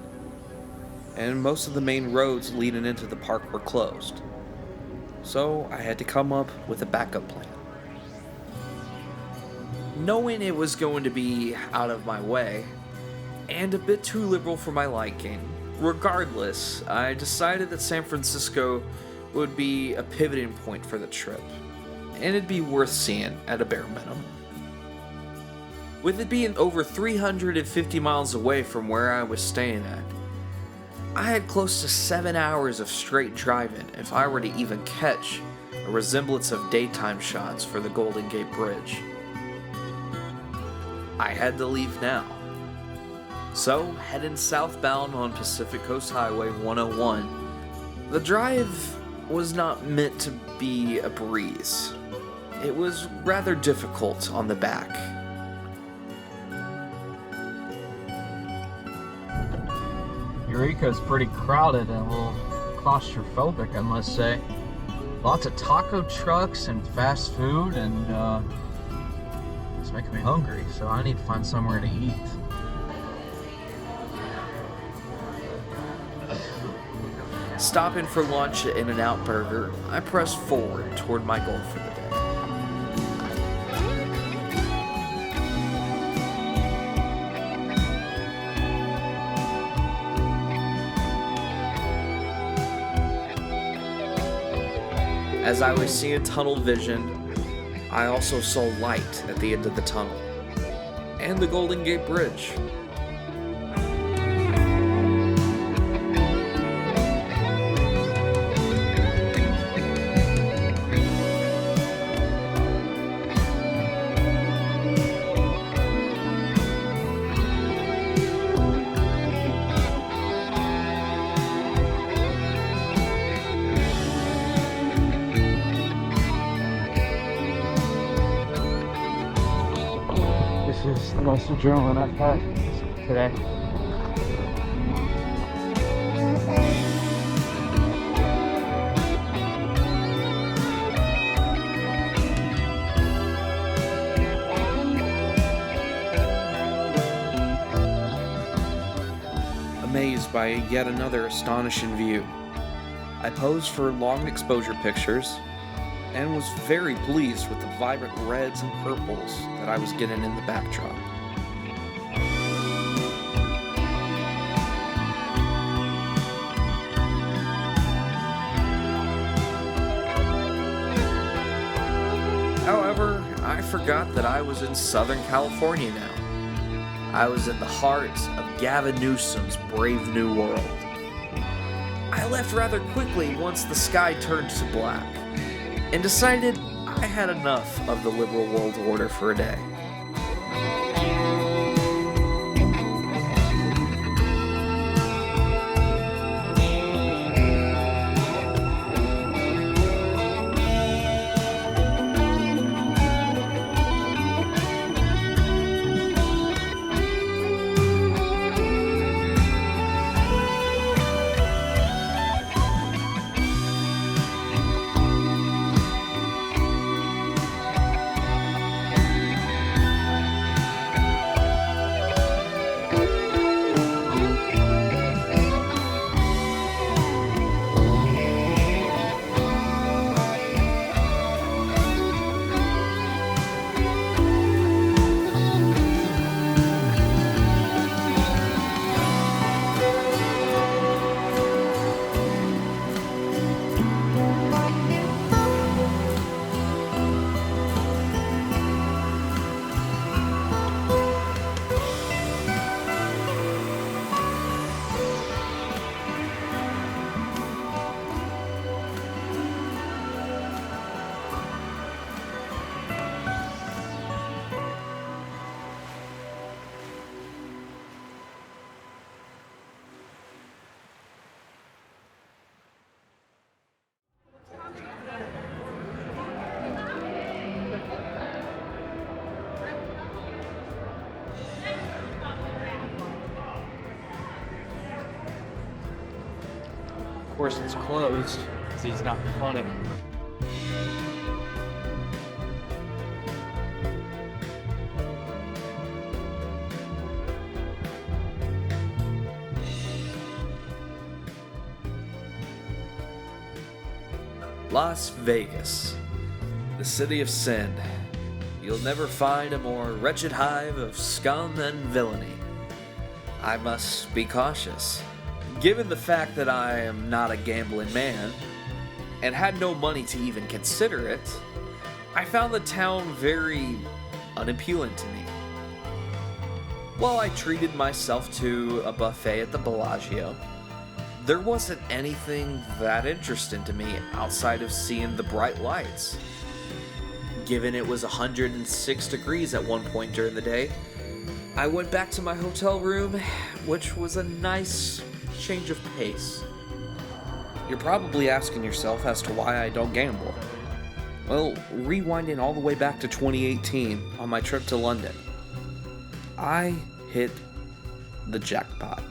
And most of the main roads leading into the park were closed. So I had to come up with a backup plan. Knowing it was going to be out of my way, and a bit too liberal for my liking, regardless, I decided that San Francisco would be a pivoting point for the trip, and it'd be worth seeing at a bare minimum. With it being over 350 miles away from where I was staying at, I had close to 7 hours of straight driving if I were to even catch a resemblance of daytime shots for the Golden Gate Bridge. I had to leave now. So, heading southbound on Pacific Coast Highway 101, the drive was not meant to be a breeze. It was rather difficult on the back. Eureka's pretty crowded and a little claustrophobic, I must say. Lots of taco trucks and fast food, and it's making me hungry, so I need to find somewhere to eat. Stopping for lunch at In-N-Out Burger, I pressed forward toward my goal for the day. As I was seeing tunnel vision, I also saw light at the end of the tunnel, and the Golden Gate Bridge. This is the most adrenaline I've had today. Amazed by yet another astonishing view, I posed for long exposure pictures and was very pleased with the vibrant reds and purples that I was getting in the backdrop. However, I forgot that I was in Southern California now. I was in the heart of Gavin Newsom's Brave New World. I left rather quickly once the sky turned to black, and decided I had enough of the liberal world order for a day. Of course, it's closed because he's not funny. Las Vegas, the city of sin. You'll never find a more wretched hive of scum and villainy. I must be cautious. Given the fact that I am not a gambling man, and had no money to even consider it, I found the town very unappealing to me. While I treated myself to a buffet at the Bellagio, there wasn't anything that interesting to me outside of seeing the bright lights. Given it was 106 degrees at one point during the day, I went back to my hotel room, which was a nice change of pace. You're probably asking yourself as to why I don't gamble. Well, rewinding all the way back to 2018 on my trip to London, I hit the jackpot.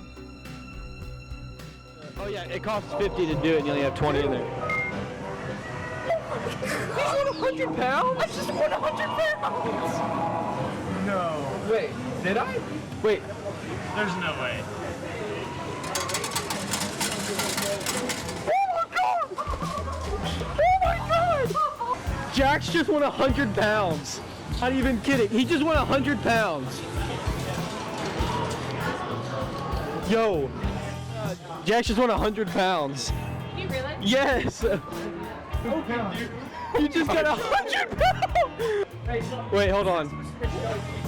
Oh yeah, it costs 50 to do it and you only have 20 in there. You won 100 pounds? I just won 100 pounds! No. Wait, did I? Wait. There's no way. Oh my god! Jax just won 100 pounds. Not even kidding. He just won 100 pounds. Yo. Jax just won 100 pounds. Did you really? Yes! You just got 100 pounds! Wait, hold on.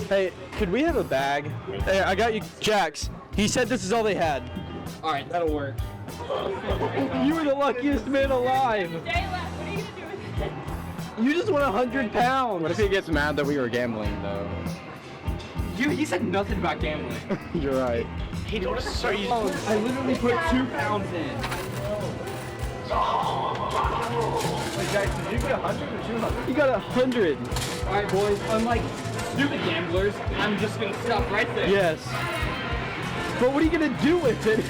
Hey, could we have a bag? Hey, I got you, Jax. He said this is all they had. Alright, that'll work. You were the luckiest man alive. What are you gonna do with it? You just won 100 pounds. What if he gets mad that we were gambling, though? He said nothing about gambling. You're right. He told us so I literally put 2 pounds in. Wait, Jackson, did you get 100 or 200? You got 100. Alright, boys, unlike stupid gamblers, I'm just gonna stop right there. Yes. But what are you gonna do with it?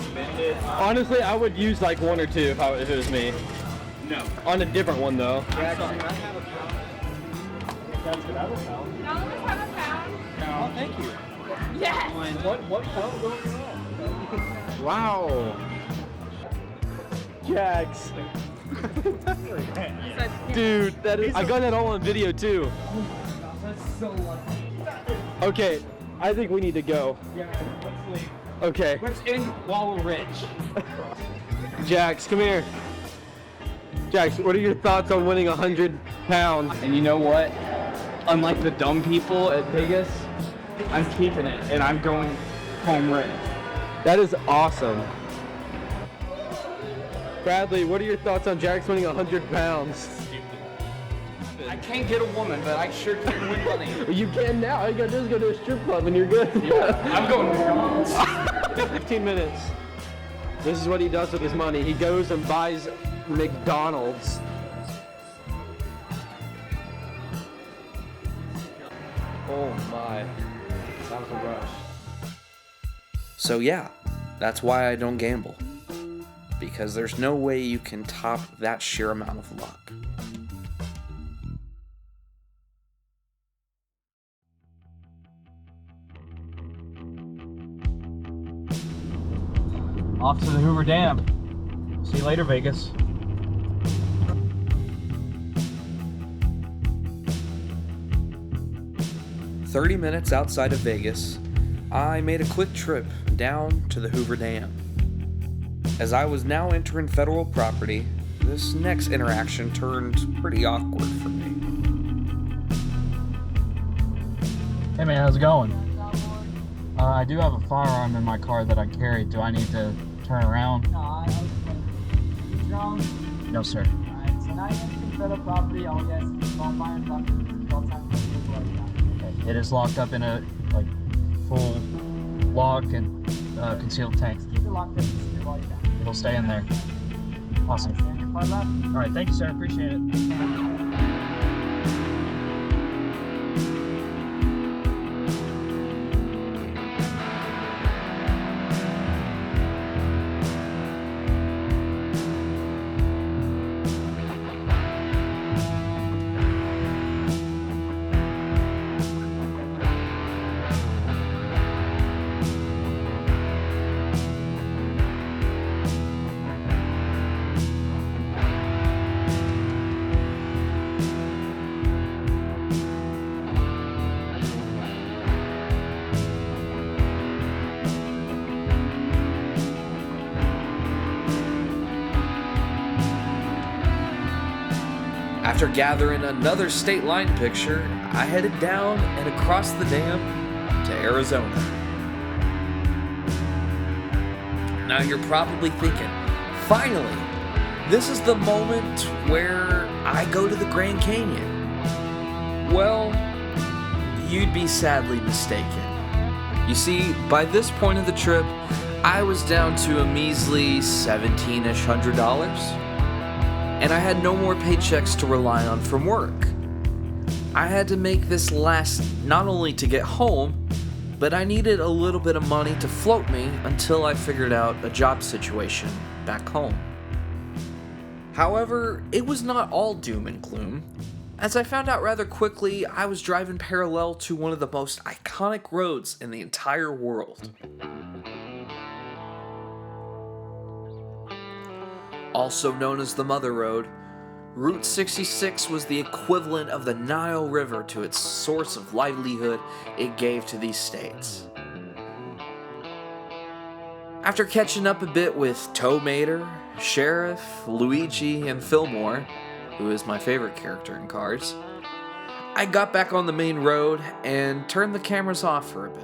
Spend it. Honestly, I would use like 1 or 2 if it was me. No. On a different one though. I'm sorry, I have a pound. That's good. I have a pound. None of us have a pound. Oh, thank you. Yes! What pound going on? Wow. Jax. Dude, that is. I got that all on video too. That's so lucky. Okay, I think we need to go. Yeah, let's leave. Okay. Let's end while we're rich. Jax, come here. Jax, what are your thoughts on winning 100 pounds? And you know what? Unlike the dumb people at Vegas, I'm keeping it and I'm going home rich. That is awesome. Bradley, what are your thoughts on Jax winning 100 pounds? I can't get a woman, but I sure can win money. Well, you can now. All you gotta do is go to a strip club and you're good. Yeah, I'm going to McDonald's. 15 minutes. This is what he does with his money. He goes and buys McDonald's. Oh my. That was a rush. So yeah, that's why I don't gamble. Because there's no way you can top that sheer amount of luck. Off to the Hoover Dam. See you later, Vegas. "30 minutes outside of Vegas, I made a quick trip down to the Hoover Dam. As I was now entering federal property, this next interaction turned pretty awkward for me. Hey man, how's it going? I do have a firearm in my car that I carry. Do I need to turn around? No, I was drunk. No, sir. Alright, so now you're in federal property, I'll guess. Small fire truck, all time It is locked up in a full lock and concealed tank. Keep it locked up while you're down. It'll stay in there. Awesome. Stand your far left. All right, thank you, sir. Appreciate it. After gathering another state line picture, I headed down and across the dam to Arizona. Now you're probably thinking, finally, this is the moment where I go to the Grand Canyon. Well, you'd be sadly mistaken. You see, by this point of the trip, I was down to a measly $1,700, and I had no more paychecks to rely on from work. I had to make this last not only to get home, but I needed a little bit of money to float me until I figured out a job situation back home. However, it was not all doom and gloom. As I found out rather quickly, I was driving parallel to one of the most iconic roads in the entire world. Also known as the Mother Road, Route 66 was the equivalent of the Nile River to its source of livelihood it gave to these states. After catching up a bit with Tow Mater, Sheriff, Luigi, and Fillmore, who is my favorite character in Cars, I got back on the main road and turned the cameras off for a bit.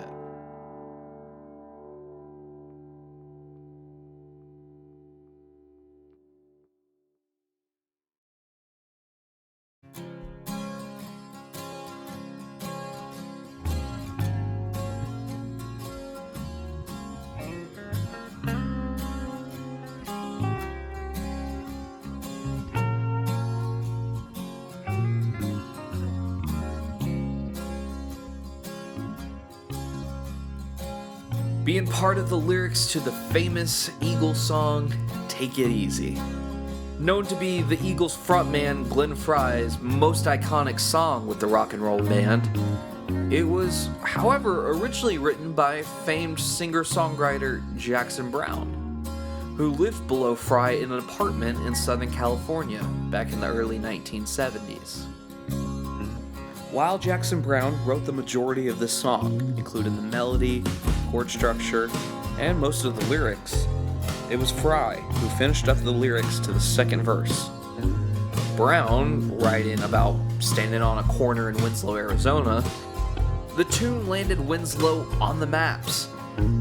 Being part of the lyrics to the famous Eagles song, Take It Easy. Known to be the Eagles frontman Glenn Frey's most iconic song with the rock and roll band, it was, however, originally written by famed singer-songwriter Jaxen Brown, who lived below Frey in an apartment in Southern California back in the early 1970s. While Jaxen Brown wrote the majority of this song, including the melody, chord structure, and most of the lyrics, it was Frey who finished up the lyrics to the second verse. Brown, writing about standing on a corner in Winslow, Arizona, the tune landed Winslow on the maps,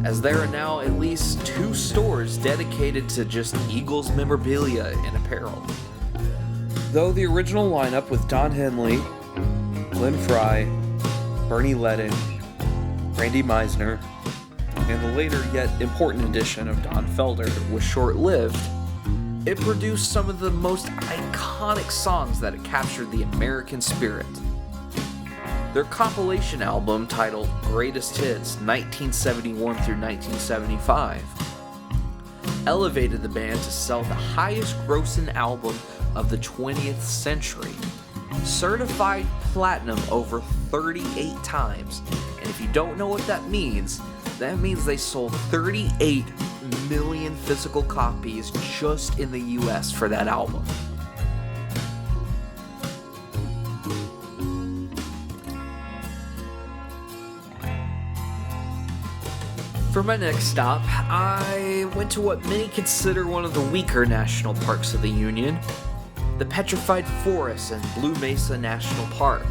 as there are now at least 2 stores dedicated to just Eagles memorabilia and apparel. Though the original lineup with Don Henley, Glenn Frey, Bernie Ledden, Randy Meisner, and the later yet important addition of Don Felder was short-lived, it produced some of the most iconic songs that it captured the American spirit. Their compilation album, titled Greatest Hits 1971 through 1975, elevated the band to sell the highest grossing album of the 20th century, certified platinum over 38 times, and if you don't know what that means they sold 38 million physical copies just in the US for that album. For my next stop, I went to what many consider one of the weaker national parks of the Union, the Petrified Forest and Blue Mesa National Park.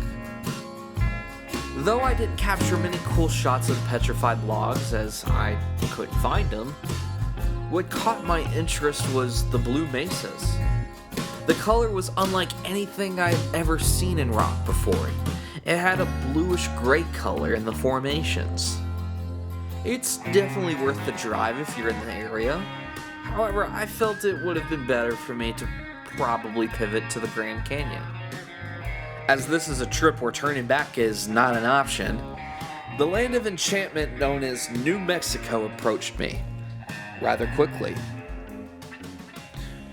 Though I didn't capture many cool shots of petrified logs as I couldn't find them, what caught my interest was the blue mesas. The color was unlike anything I've ever seen in rock before. It had a bluish-gray color in the formations. It's definitely worth the drive if you're in the area. However, I felt it would have been better for me to probably pivot to the Grand Canyon. As this is a trip where turning back is not an option, the land of enchantment known as New Mexico approached me rather quickly.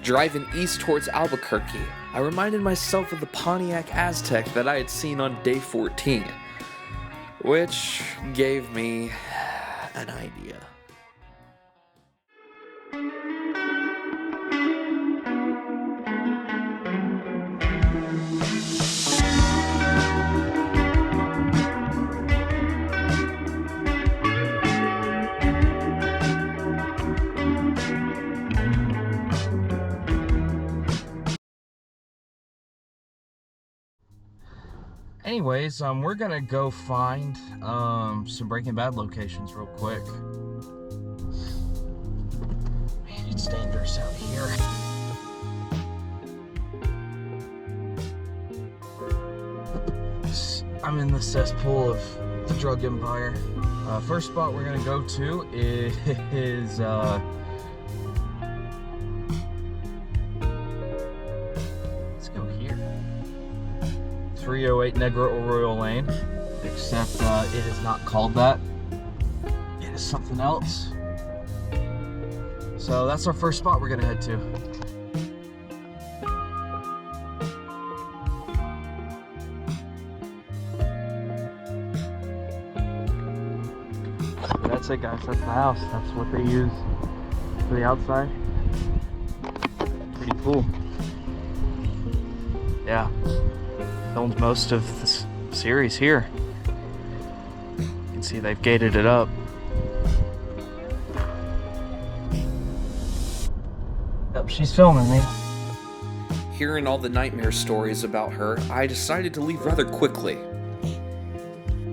Driving east towards Albuquerque, I reminded myself of the Pontiac Aztec that I had seen on day 14, which gave me an idea. Anyways, we're gonna go find some Breaking Bad locations real quick. Man, it's dangerous out here. I'm in the cesspool of the drug empire. First spot we're gonna go to is let's go here. 308 Negro Arroyo Lane, except it is not called that. It is something else. So that's our first spot we're gonna head to. That's it, guys. That's the house. That's what they use for the outside. Pretty cool. Yeah. Filmed most of this series here. You can see they've gated it up. Yep, she's filming me. Hearing all the nightmare stories about her, I decided to leave rather quickly.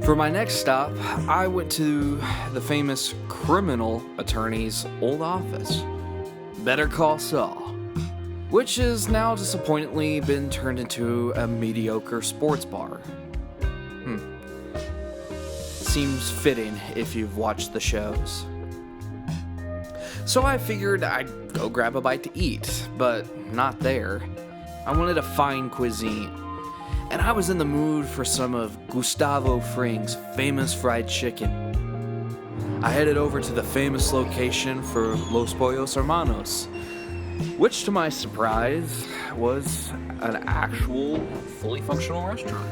For my next stop, I went to the famous criminal attorney's old office, Better Call Saul, which has now disappointingly been turned into a mediocre sports bar. Seems fitting if you've watched the shows. So I figured I'd go grab a bite to eat, but not there. I wanted a fine cuisine, and I was in the mood for some of Gustavo Fring's famous fried chicken. I headed over to the famous location for Los Pollos Hermanos, which to my surprise was an actual fully functional restaurant.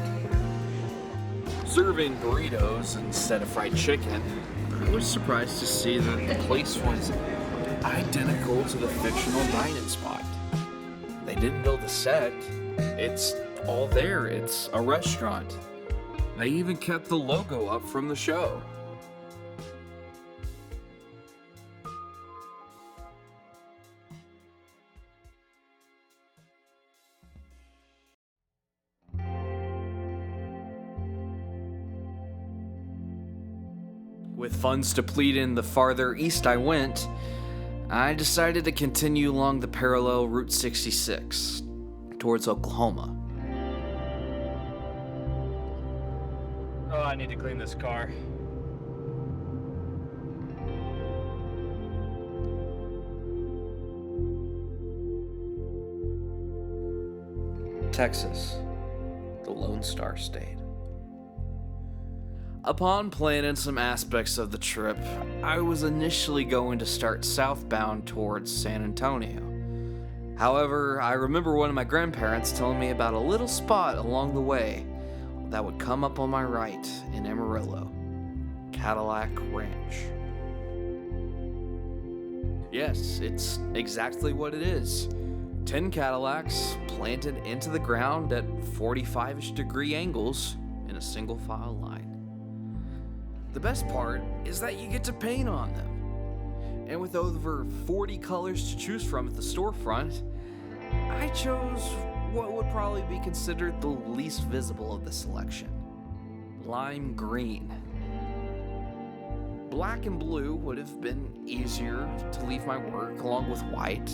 Serving burritos instead of fried chicken, I was surprised to see that the place was identical to the fictional dining spot. They didn't build a set, it's all there, it's a restaurant. They even kept the logo up from the show. With funds depleted the farther east I went, I decided to continue along the parallel Route 66 towards Oklahoma. Oh, I need to clean this car. Texas, the Lone Star State. Upon planning some aspects of the trip, I was initially going to start southbound towards San Antonio. However, I remember one of my grandparents telling me about a little spot along the way that would come up on my right in Amarillo, Cadillac Ranch. Yes, it's exactly what it is. 10 Cadillacs planted into the ground at 45-ish degree angles in a single file line. The best part is that you get to paint on them. And with over 40 colors to choose from at the storefront, I chose what would probably be considered the least visible of the selection: lime green. Black and blue would have been easier to leave my work along with white,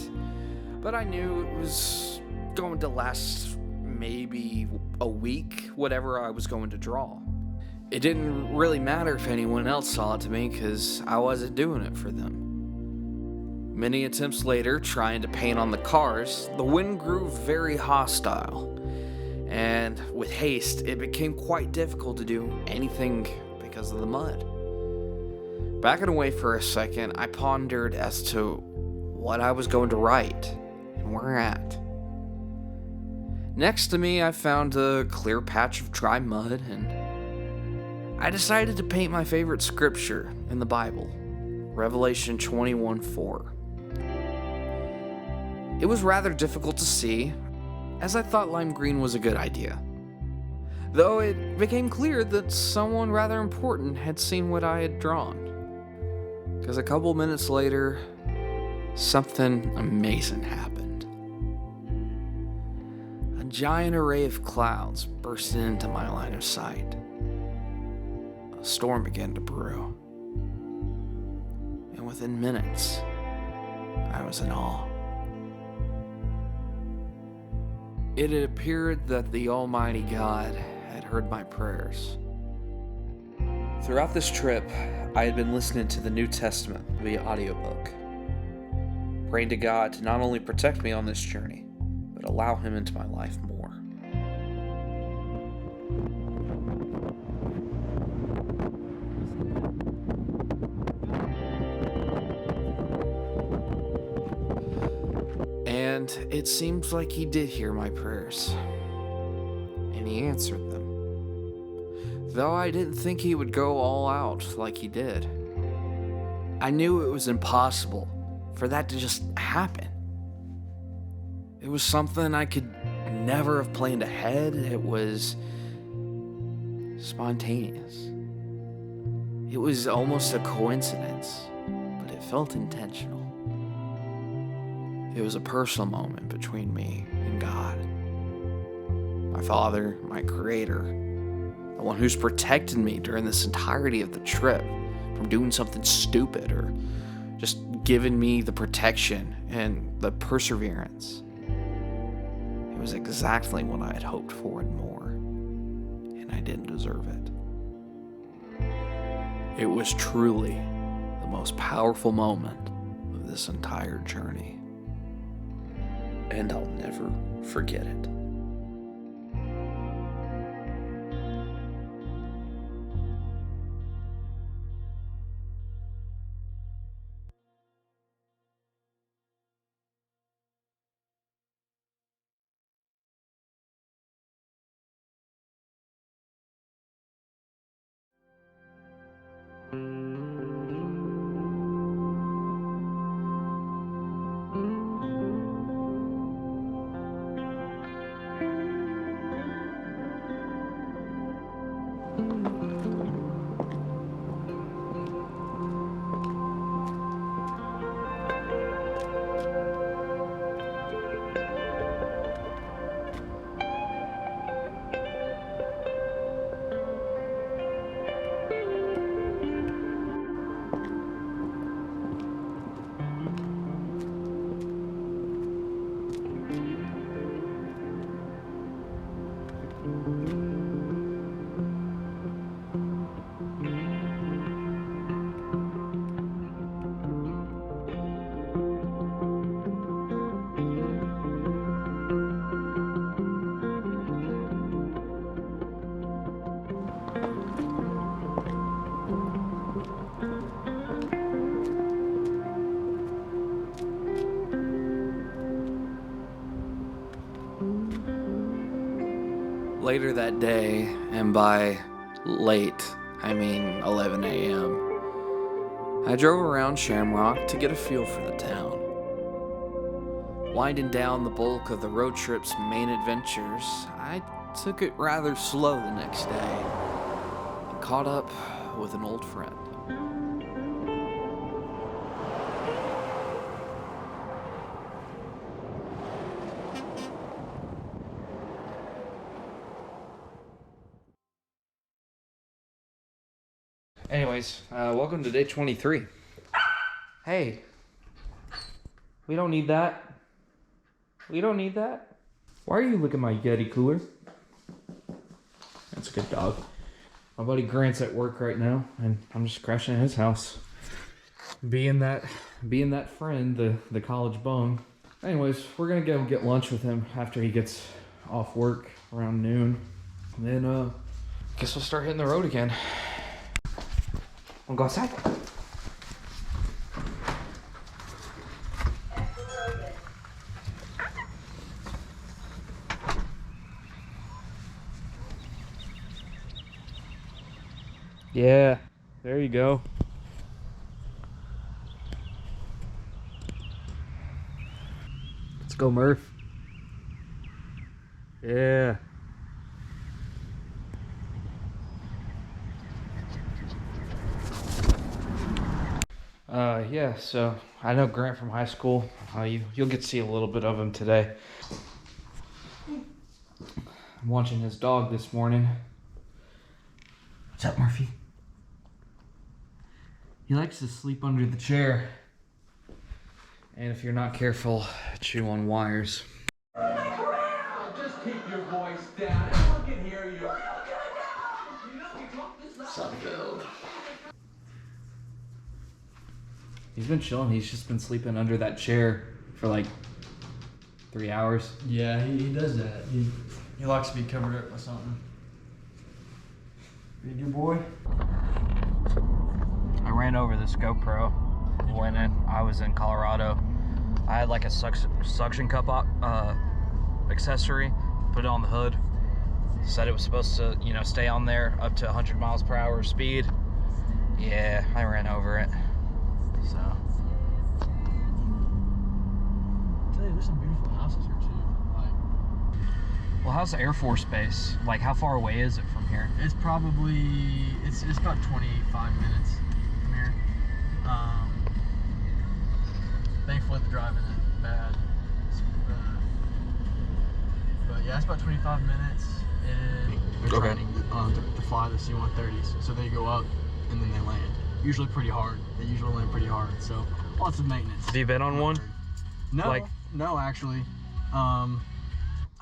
but I knew it was going to last maybe a week, whatever I was going to draw. It didn't really matter if anyone else saw it to me, because I wasn't doing it for them. Many attempts later, trying to paint on the cars, the wind grew very hostile, and with haste, it became quite difficult to do anything because of the mud. Backing away for a second, I pondered as to what I was going to write and where at. Next to me, I found a clear patch of dry mud, and I decided to paint my favorite scripture in the Bible, Revelation 21:4. It was rather difficult to see, as I thought lime green was a good idea. Though it became clear that someone rather important had seen what I had drawn. Because a couple minutes later, something amazing happened. A giant array of clouds burst into my line of sight. A storm began to brew, and within minutes, I was in awe. It had appeared that the Almighty God had heard my prayers. Throughout this trip, I had been listening to the New Testament via audiobook, praying to God to not only protect me on this journey, but allow Him into my life more. And it seems like He did hear my prayers, and He answered them. Though I didn't think He would go all out like He did. I knew it was impossible for that to just happen. It was something I could never have planned ahead. It was spontaneous. It was almost a coincidence, but it felt intentional. It was a personal moment between me and God. My Father, my Creator, the one who's protected me during this entirety of the trip from doing something stupid or just giving me the protection and the perseverance. It was exactly what I had hoped for and more, and I didn't deserve it. It was truly the most powerful moment of this entire journey, and I'll never forget it. Later that day, and by late, I mean 11 a.m., I drove around Shamrock to get a feel for the town. Winding down the bulk of the road trip's main adventures, I took it rather slow the next day and caught up with an old friend. Anyways, welcome to day 23. Hey, we don't need that. We don't need that. Why are you looking at my Yeti cooler? That's a good dog. My buddy Grant's at work right now, and I'm just crashing at his house. Being that friend, the college bum. Anyways, we're gonna go get lunch with him after he gets off work around noon. And then, guess we'll start hitting the road again. Wanna go outside? Yeah, there you go. Let's go, Murph. Yeah. Yeah, so I know Grant from high school. You'll get to see a little bit of him today. I'm watching his dog this morning. What's up, Murphy? He likes to sleep under the chair. And if you're not careful, chew on wires. Just keep your voice down. Everyone can hear you. Sunfield. He's been chilling. He's just been sleeping under that chair for like 3 hours. Yeah, he does that. He likes to be covered up with something. You good boy? I ran over this GoPro when I was in Colorado. I had like a suction cup accessory, put it on the hood. Said it was supposed to, you know, stay on there up to 100 miles per hour speed. Yeah, I ran over it. So. I tell you, there's some beautiful houses here too. Like, Well, how's the Air Force Base? Like, how far away is it from here? it's probably it's about 25 minutes from here. Thankfully, the driving isn't bad. But yeah, it's about 25 minutes. And they're training to fly the C-130s. So they go up and then they land. Usually pretty hard. They usually land pretty hard. So lots of maintenance. Have you been on one? No, no, actually. I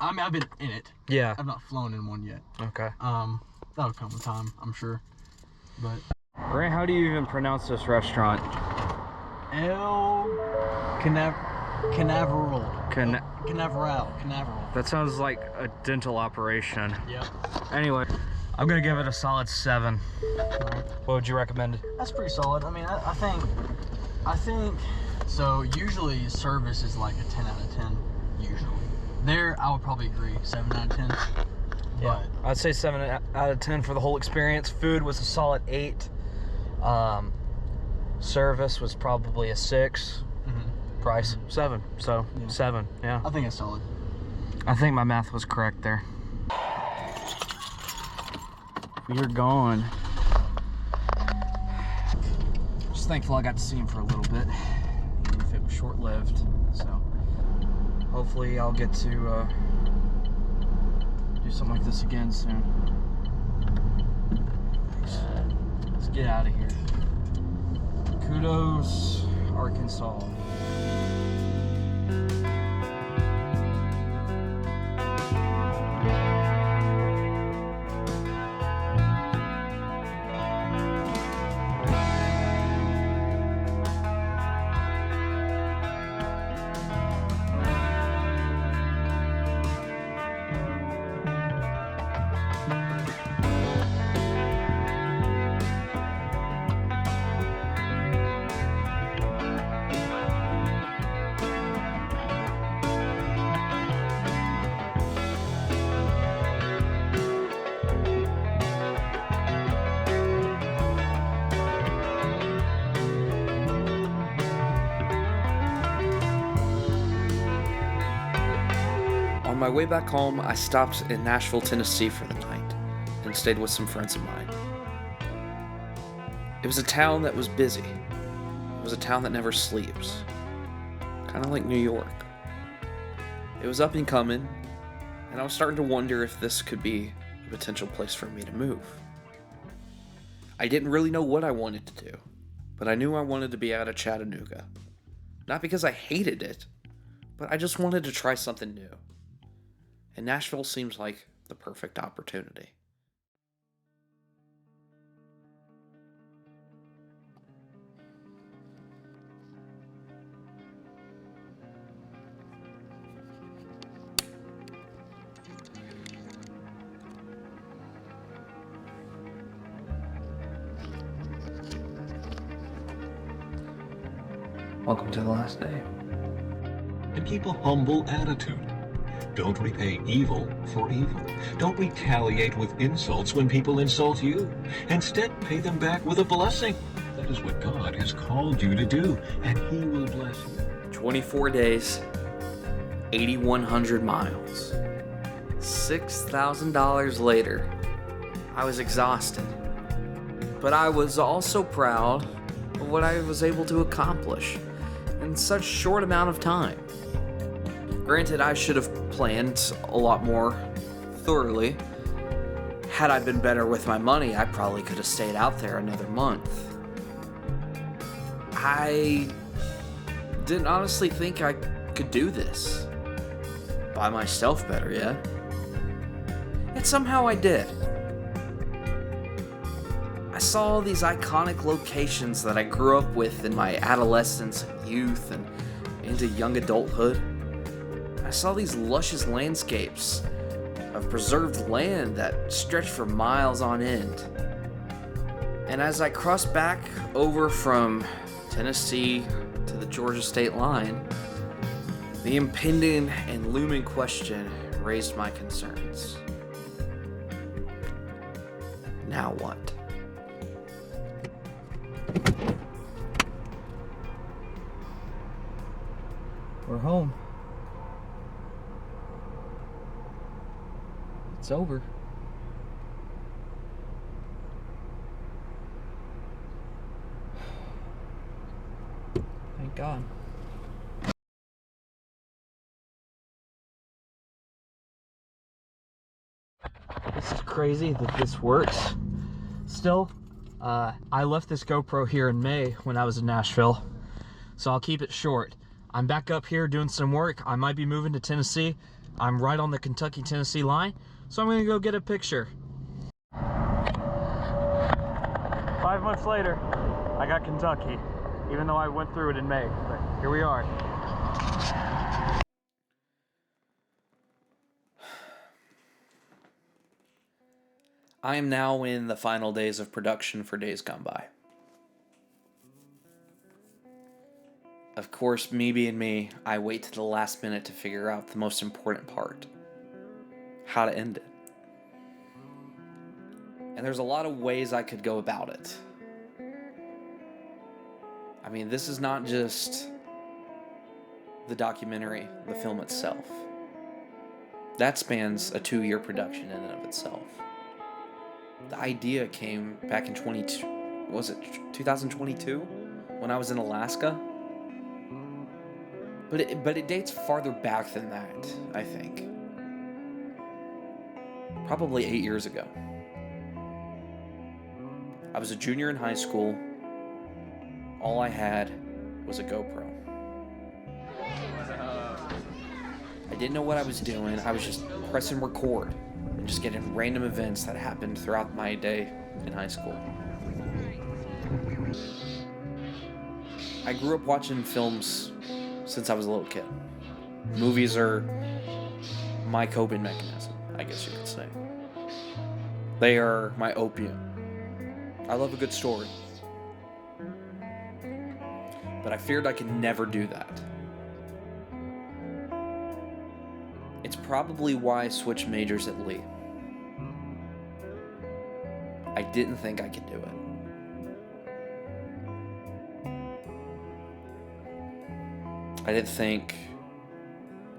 mean, I've been in it. Yeah. I've not flown in one yet. Okay. That'll come with time, I'm sure. But Grant, how do you even pronounce this restaurant? El Canaveral. Canaveral. That sounds like a dental operation. Yep. Anyway, I'm gonna give it a solid 7. Right. What would you recommend? That's pretty solid. I mean, I think so. Usually service is like a 10 out of 10. Usually, there I would probably agree 7 out of 10. Yeah, I'd say 7 out of 10 for the whole experience. Food was a solid 8. Service was probably a 6. Price 7. So 7. Yeah. I think it's solid. I think my math was correct there. We're gone. Just thankful I got to see him for a little bit, even if it was short-lived. So hopefully I'll get to do something like this again soon. Let's get out of here. Kudos, Arkansas. On my way back home, I stopped in Nashville, Tennessee for the night and stayed with some friends of mine. It was a town that was busy. It was a town that never sleeps. Kind of like New York. It was up and coming, and I was starting to wonder if this could be a potential place for me to move. I didn't really know what I wanted to do, but I knew I wanted to be out of Chattanooga. Not because I hated it, but I just wanted to try something new. And Nashville seems like the perfect opportunity. Welcome to the last day. And keep a humble attitude. Don't repay evil for evil. Don't retaliate with insults when people insult you. Instead, pay them back with a blessing. That is what God has called you to do, and He will bless you. 24 days, 8,100 miles. $6,000 later, I was exhausted. But I was also proud of what I was able to accomplish in such short amount of time. Granted, I should have planned a lot more thoroughly. Had I been better with my money, I probably could have stayed out there another month. I didn't honestly think I could do this. By myself, better yet. And somehow I did. I saw all these iconic locations that I grew up with in my adolescence and youth and into young adulthood. I saw these luscious landscapes of preserved land that stretched for miles on end. And as I crossed back over from Tennessee to the Georgia state line, the impending and looming question raised my concerns. Now what? We're home. It's over. Thank God. This is crazy that this works still. I left this GoPro here in May when I was in Nashville, so I'll keep it short. I'm back up here doing some work. I might be moving to Tennessee. I'm right on the Kentucky-Tennessee line, so I'm gonna go get a picture. 5 months later, I got Kentucky, even though I went through it in May, but here we are. I am now in the final days of production for Days Gone By. Of course, me being me, I wait to the last minute to figure out the most important part. How to end it. And there's a lot of ways I could go about it. I mean, this is not just the documentary, the film itself. That spans a 2-year production in and of itself. The idea came back in 2022? When I was in Alaska? But it dates farther back than that, I think. Probably 8 years ago. I was a junior in high school. All I had was a GoPro. I didn't know what I was doing. I was just pressing record and just getting random events that happened throughout my day in high school. I grew up watching films since I was a little kid. Movies are my coping mechanism, I guess you could say. They are my opium. I love a good story. But I feared I could never do that. It's probably why I switched majors at Lee. I didn't think I could do it. I didn't think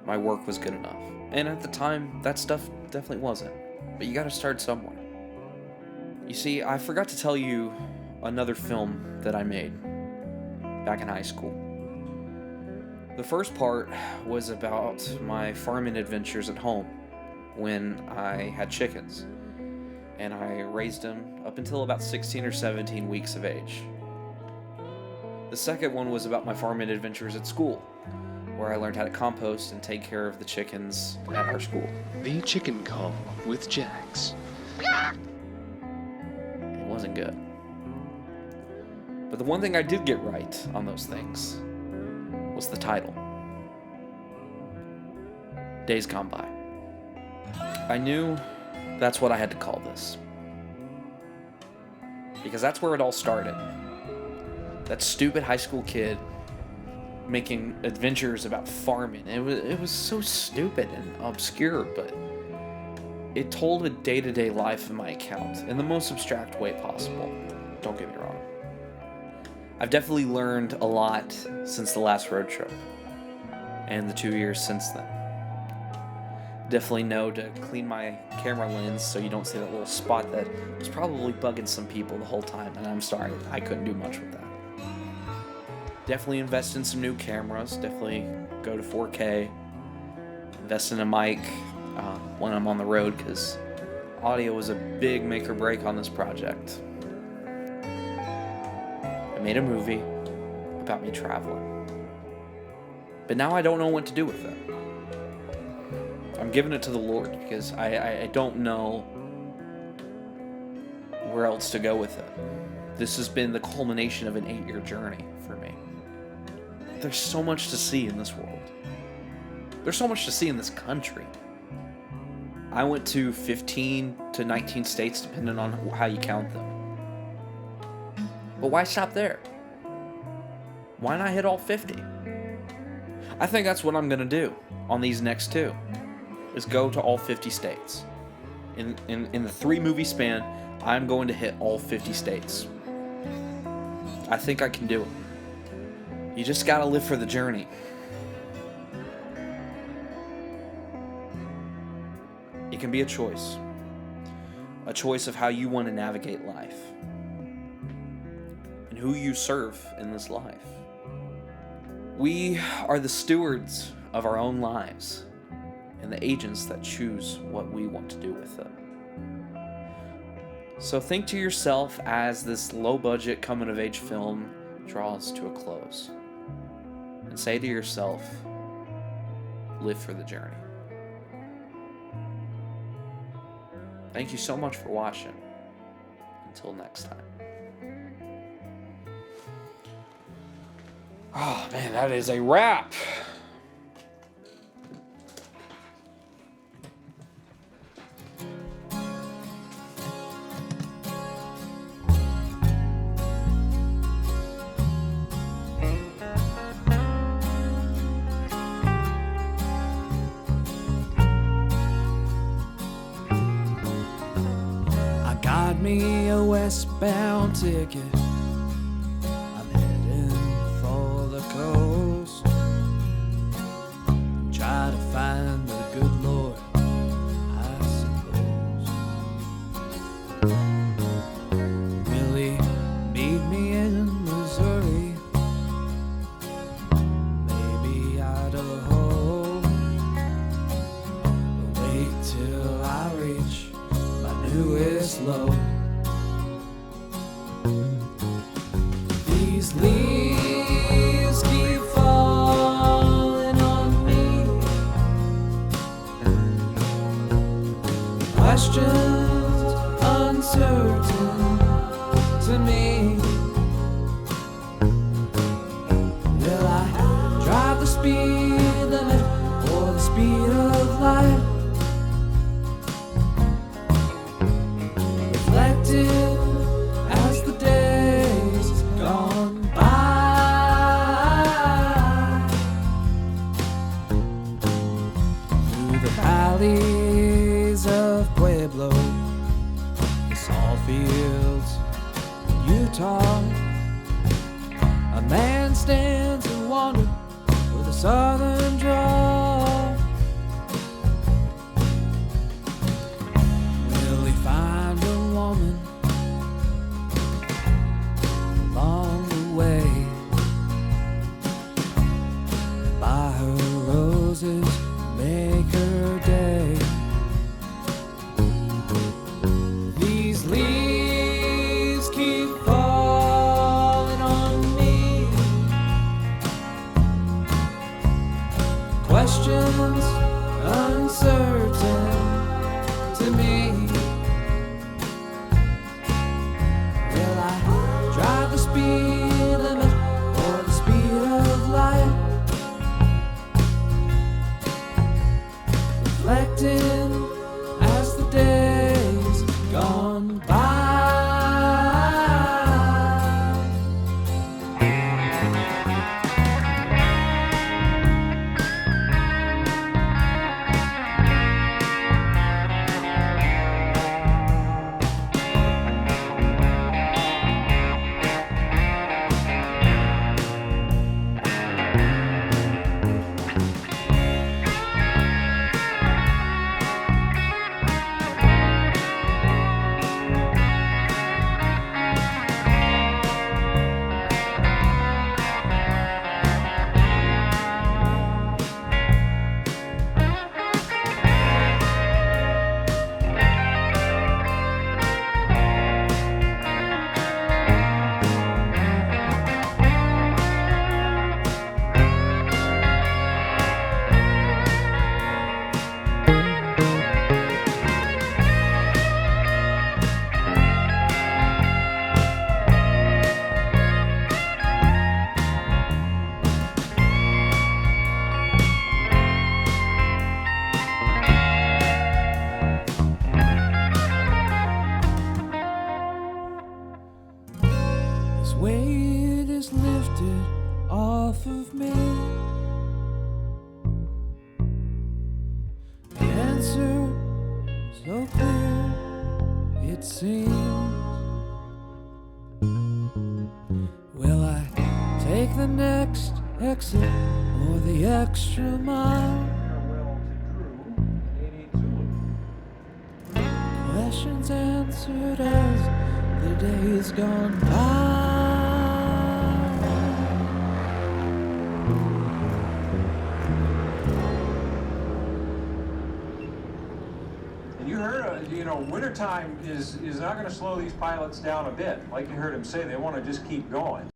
my work was good enough. And at the time, that stuff definitely wasn't. But you gotta start somewhere. You see, I forgot to tell you another film that I made back in high school. The first part was about my farming adventures at home when I had chickens. And I raised them up until about 16 or 17 weeks of age. The second one was about my farming adventures at school, where I learned how to compost and take care of the chickens at our school. The Chicken Call with Jax. It wasn't good. But the one thing I did get right on those things was the title. Days Gone By. I knew that's what I had to call this. Because that's where it all started. That stupid high school kid making adventures about farming. It was so stupid and obscure, but it told a day-to-day life of my account in the most abstract way possible. Don't get me wrong. I've definitely learned a lot since the last road trip, and the 2 years since then. Definitely know to clean my camera lens so you don't see that little spot that was probably bugging some people the whole time, and I'm sorry, I couldn't do much with that. Definitely invest in some new cameras, definitely go to 4K, invest in a mic, when I'm on the road, because audio was a big make or break on this project. I made a movie about me traveling, but now I don't know what to do with it. I'm giving it to the Lord because I don't know where else to go with it. This has been the culmination of an 8-year journey for me. There's so much to see in this world. There's so much to see in this country. I went to 15 to 19 states, depending on how you count them. But why stop there? Why not hit all 50? I think that's what I'm going to do on these next 2, is go to all 50 states. In the 3-movie span, I'm going to hit all 50 states. I think I can do it. You just gotta live for the journey. It can be a choice of how you want to navigate life and who you serve in this life. We are the stewards of our own lives and the agents that choose what we want to do with it. So think to yourself as this low-budget coming-of-age film draws to a close, and say to yourself, live for the journey. Thank you so much for watching. Until next time. Oh man, that is a wrap. Me a westbound ticket. I'm heading for the coast. Try to find the good Lord, I suppose. Will he meet me in Missouri? Maybe Idaho. But wait till I reach my newest low. These leaves keep falling on me. Questions uncertain to me. Will I drive the speed limit or the speed of light? Reflecting as the days gone by, through the valleys of Pueblo, the salt fields in Utah, a man stands and wanders with a southern drawl. Will he find a woman along the way? Buy her roses, make her day. These leaves keep falling on me. Questions uncertain to me. Will I drive the speed limit or the speed of light? Reflecting as the days gone by. so clear it seems. Will I take the next exit or the extra mile? Questions answered as the days gone by. And you heard, wintertime is not going to slow these pilots down a bit. Like you heard him say, they want to just keep going.